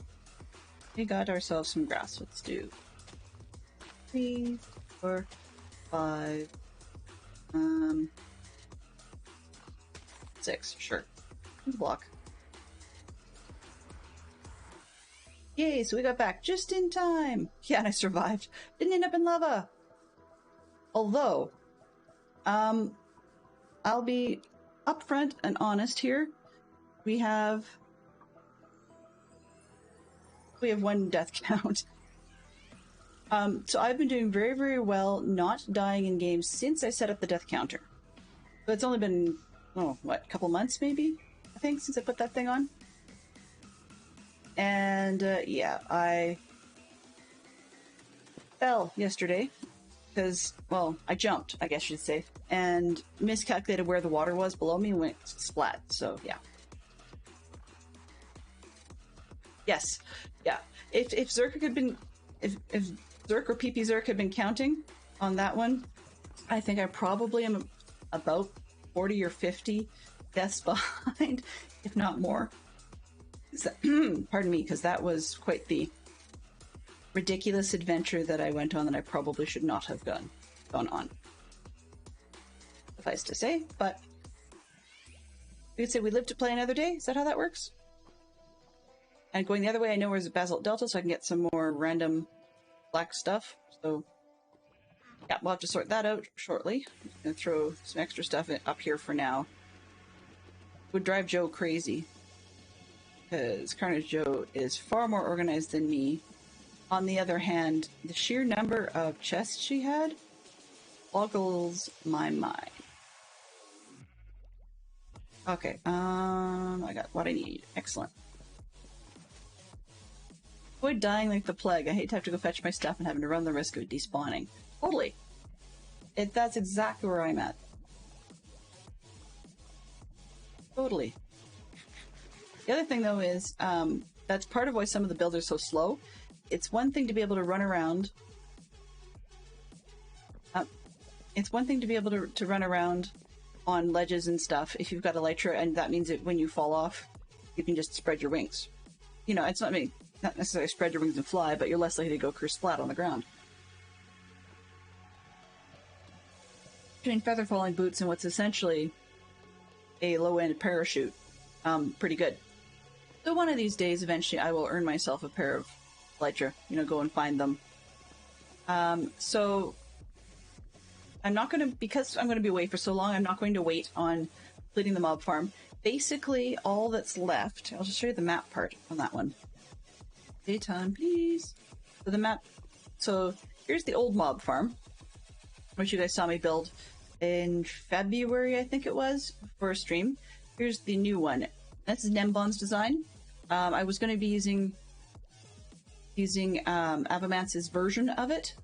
We got ourselves some grass. Let's do 3, 4, 5, 6. Sure. Block. Yay, so we got back just in time. Yeah, and I survived. Didn't end up in lava. Although, I'll be upfront and honest here. We have one death count. So I've been doing very, very well not dying in games since I set up the death counter. So it's only been, a couple months maybe, I think, since I put that thing on. And yeah, I fell yesterday because, well, I jumped, I guess you'd say, and miscalculated where the water was below me and went splat. So yeah. Yes. Yeah. if Zerk had been, if Zerk or PP Zerk had been counting on that one, I think I probably am about 40 or 50 deaths behind, if not more. Pardon me, because that was quite the ridiculous adventure that I went on that I probably should not have gone on. Suffice to say, but we could say we live to play another day. Is that how that works? And going the other way, I know where's Basalt Delta, so I can get some more random black stuff. So yeah, we'll have to sort that out shortly. I'm gonna throw some extra stuff up here for now. Would drive Joe crazy, because Carnage Joe is far more organized than me. On the other hand, the sheer number of chests she had boggles my mind. Okay, I got what I need. Excellent. Avoid dying like the plague. I hate to have to go fetch my stuff and having to run the risk of despawning. Totally. That's exactly where I'm at. Totally. The other thing, though, is that's part of why some of the builds are so slow. It's one thing to be able to run around. It's one thing to be able to run around on ledges and stuff if you've got elytra, and that means that when you fall off, you can just spread your wings. You know, it's not not necessarily spread your wings and fly, but you're less likely to go kersplat on the ground. Between feather falling boots and what's essentially a low-end parachute, pretty good. So one of these days, eventually, I will earn myself a pair of elytra. You know, go and find them. So I'm not going to, because I'm going to be away for so long, I'm not going to wait on completing the mob farm. Basically, all that's left, I'll just show you the map part on that one. Daytime, please. So the map, so here's the old mob farm, which you guys saw me build in February, I think it was, for a stream. Here's the new one. This is Nembon's design. I was going to be using Avamance's version of it,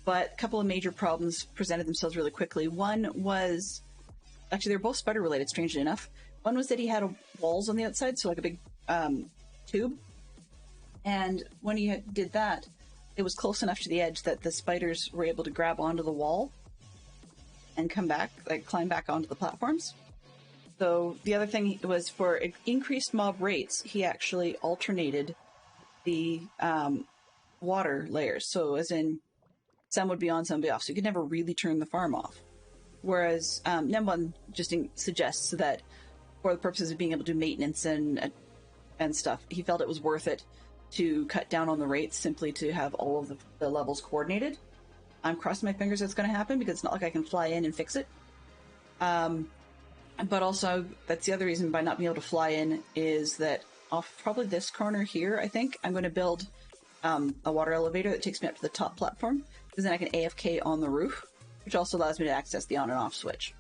but a couple of major problems presented themselves really quickly. One was, actually they're both spider related, strangely enough. One was that he had walls on the outside, so like a big tube. And when he did that, it was close enough to the edge that the spiders were able to grab onto the wall and come back, like climb back onto the platforms. So the other thing was, for increased mob rates, he actually alternated the water layers. So as in, some would be on, some would be off. So you could never really turn the farm off. Whereas Nembon just suggests that for the purposes of being able to do maintenance and stuff, he felt it was worth it to cut down on the rates simply to have all of the levels coordinated. I'm crossing my fingers that's going to happen, because it's not like I can fly in and fix it. But also, that's the other reason by not being able to fly in, is that off probably this corner here, I think, I'm going to build a water elevator that takes me up to the top platform, because then I can AFK on the roof, which also allows me to access the on and off switch.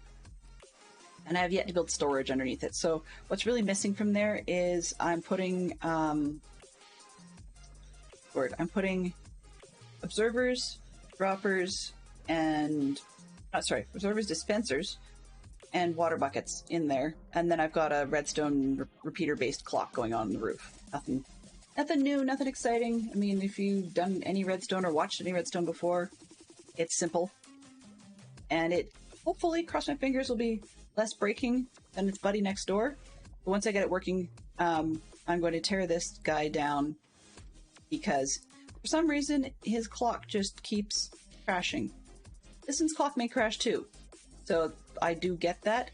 And I have yet to build storage underneath it. So what's really missing from there is I'm putting observers, droppers, and observers, dispensers, and water buckets in there. And then I've got a redstone repeater-based clock going on the roof. Nothing new, nothing exciting. I mean, if you've done any redstone or watched any redstone before, it's simple. And it, hopefully, cross my fingers, will be less breaking than its buddy next door. But once I get it working, I'm going to tear this guy down, because for some reason his clock just keeps crashing. This one's clock may crash too, so I do get that.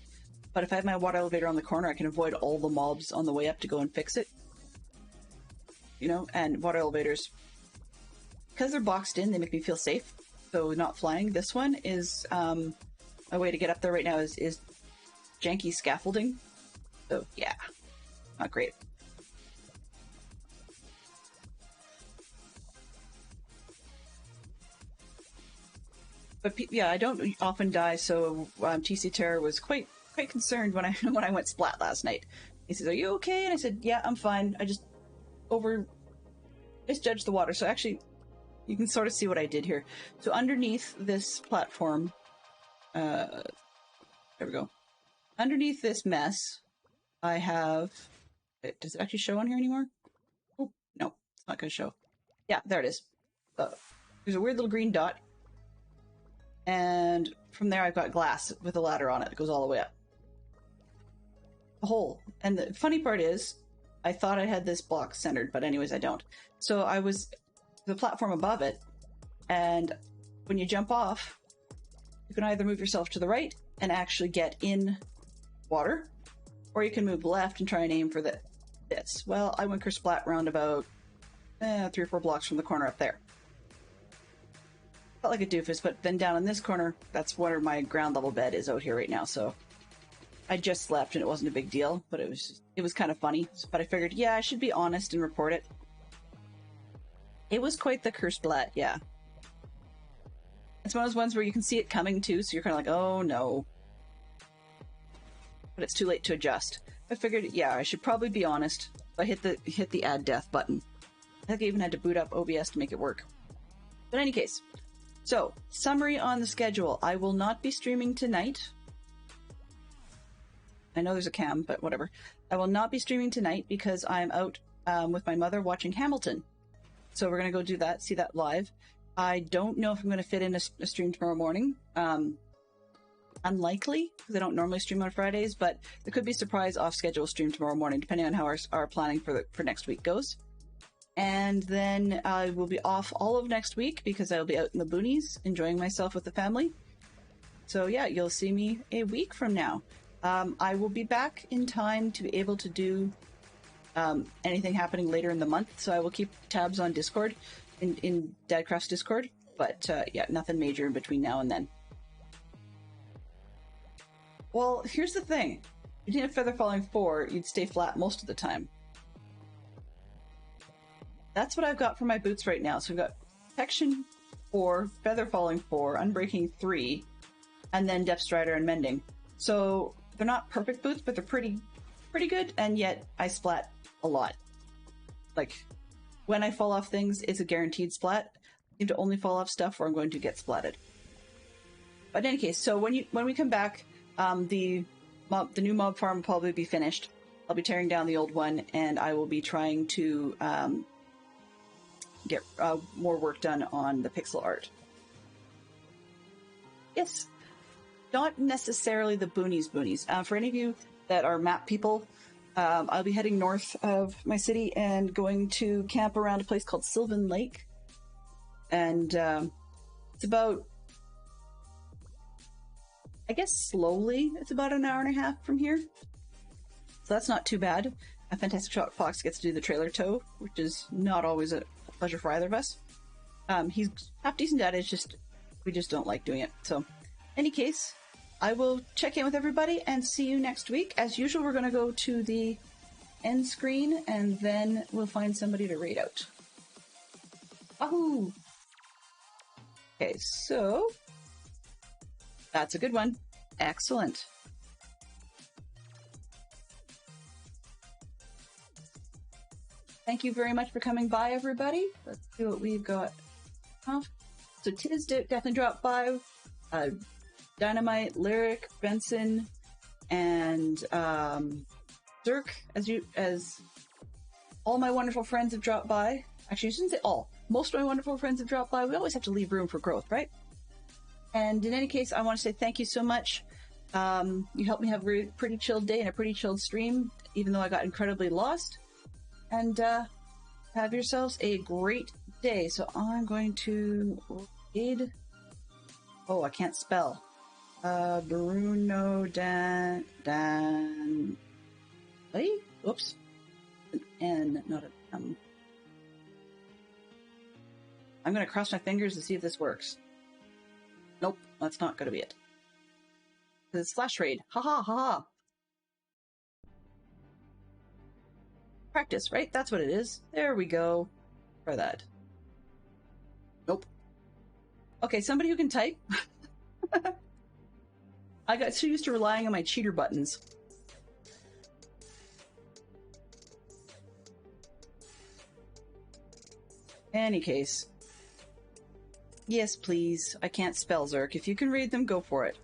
But if I have my water elevator on the corner, I can avoid all the mobs on the way up to go and fix it. You know, and water elevators, because they're boxed in, they make me feel safe. So not flying. This one is a way to get up there right now is janky scaffolding. So yeah, not great. But yeah, I don't often die, so TC Terror was quite concerned when I went splat last night. He says, "Are you okay?" And I said, "Yeah, I'm fine. I just misjudged the water." So actually, you can sort of see what I did here. So underneath this platform, there we go. Underneath this mess, I have. Does it actually show on here anymore? Oh no, it's not going to show. Yeah, there it is. There's a weird little green dot. And from there I've got glass with a ladder on it that goes all the way up. A hole. And the funny part is, I thought I had this block centered, but anyways, I don't. So I was the platform above it, and when you jump off, you can either move yourself to the right and actually get in water, or you can move left and try and aim for this. Well, I went kersplat round about 3 or 4 blocks from the corner up there. Felt like a doofus, but then down in this corner, that's where my ground level bed is out here right now, so I just slept and it wasn't a big deal, but it was kind of funny. But I figured, yeah, I should be honest and report it. It was quite the kersplat, yeah. It's one of those ones where you can see it coming too, so you're kind of like, oh no. But it's too late to adjust. I figured, yeah, I should probably be honest. I hit the add death button. I think I even had to boot up OBS to make it work. But in any case, so summary on the schedule. I will not be streaming tonight. I know there's a cam, but whatever. I will not be streaming tonight because I'm out with my mother watching Hamilton. So we're going to go do that, see that live. I don't know if I'm going to fit in a stream tomorrow morning. Unlikely, because I don't normally stream on Fridays, but there could be a surprise off-schedule stream tomorrow morning, depending on how our planning for next week goes. And then I will be off all of next week because I'll be out in the boonies, enjoying myself with the family. So yeah, you'll see me a week from now. I will be back in time to be able to do anything happening later in the month, so I will keep tabs on Discord, in Dadcraft's Discord, but yeah, nothing major in between now and then. Well, here's the thing. If you didn't have Feather Falling 4, you'd stay flat most of the time. That's what I've got for my boots right now. So we've got Protection 4, Feather Falling 4, Unbreaking 3, and then Depth Strider and Mending. So they're not perfect boots, but they're pretty good, and yet I splat a lot. Like, when I fall off things, it's a guaranteed splat. I seem to only fall off stuff where I'm going to get splatted. But in any case, so when we come back, the new mob farm will probably be finished. I'll be tearing down the old one, and I will be trying to get more work done on the pixel art. Yes, not necessarily the boonies. For any of you that are map people, I'll be heading north of my city and going to camp around a place called Sylvan Lake. And it's about, I guess slowly, it's about an hour and a half from here. So that's not too bad. A Fantastic Shot Fox gets to do the trailer tow, which is not always a pleasure for either of us. He's half decent at it, it's just, we just don't like doing it. So, any case, I will check in with everybody and see you next week. As usual, we're going to go to the end screen and then we'll find somebody to raid out. Wahoo! Okay, so that's a good one. Excellent. Thank you very much for coming by, everybody. Let's see what we've got. So Tiz definitely dropped by. Dynamite, Lyric, Benson, and Zerk, as all my wonderful friends have dropped by. Actually, I shouldn't say all. Most of my wonderful friends have dropped by. We always have to leave room for growth, right? And in any case, I want to say thank you so much. You helped me have a pretty chilled day and a pretty chilled stream, even though I got incredibly lost. And have yourselves a great day. So I'm going to read. Oh, I can't spell. Bruno Dan. Hey, oops. An N, not an M. I'm going to cross my fingers to see if this works. Nope, that's not going to be it. It's Flash Raid. Ha ha ha ha. Practice, right? That's what it is. There we go. Try that. Nope. Okay, somebody who can type. I got so used to relying on my cheater buttons. Any case. Yes, please. I can't spell, Zerk. If you can read them, go for it.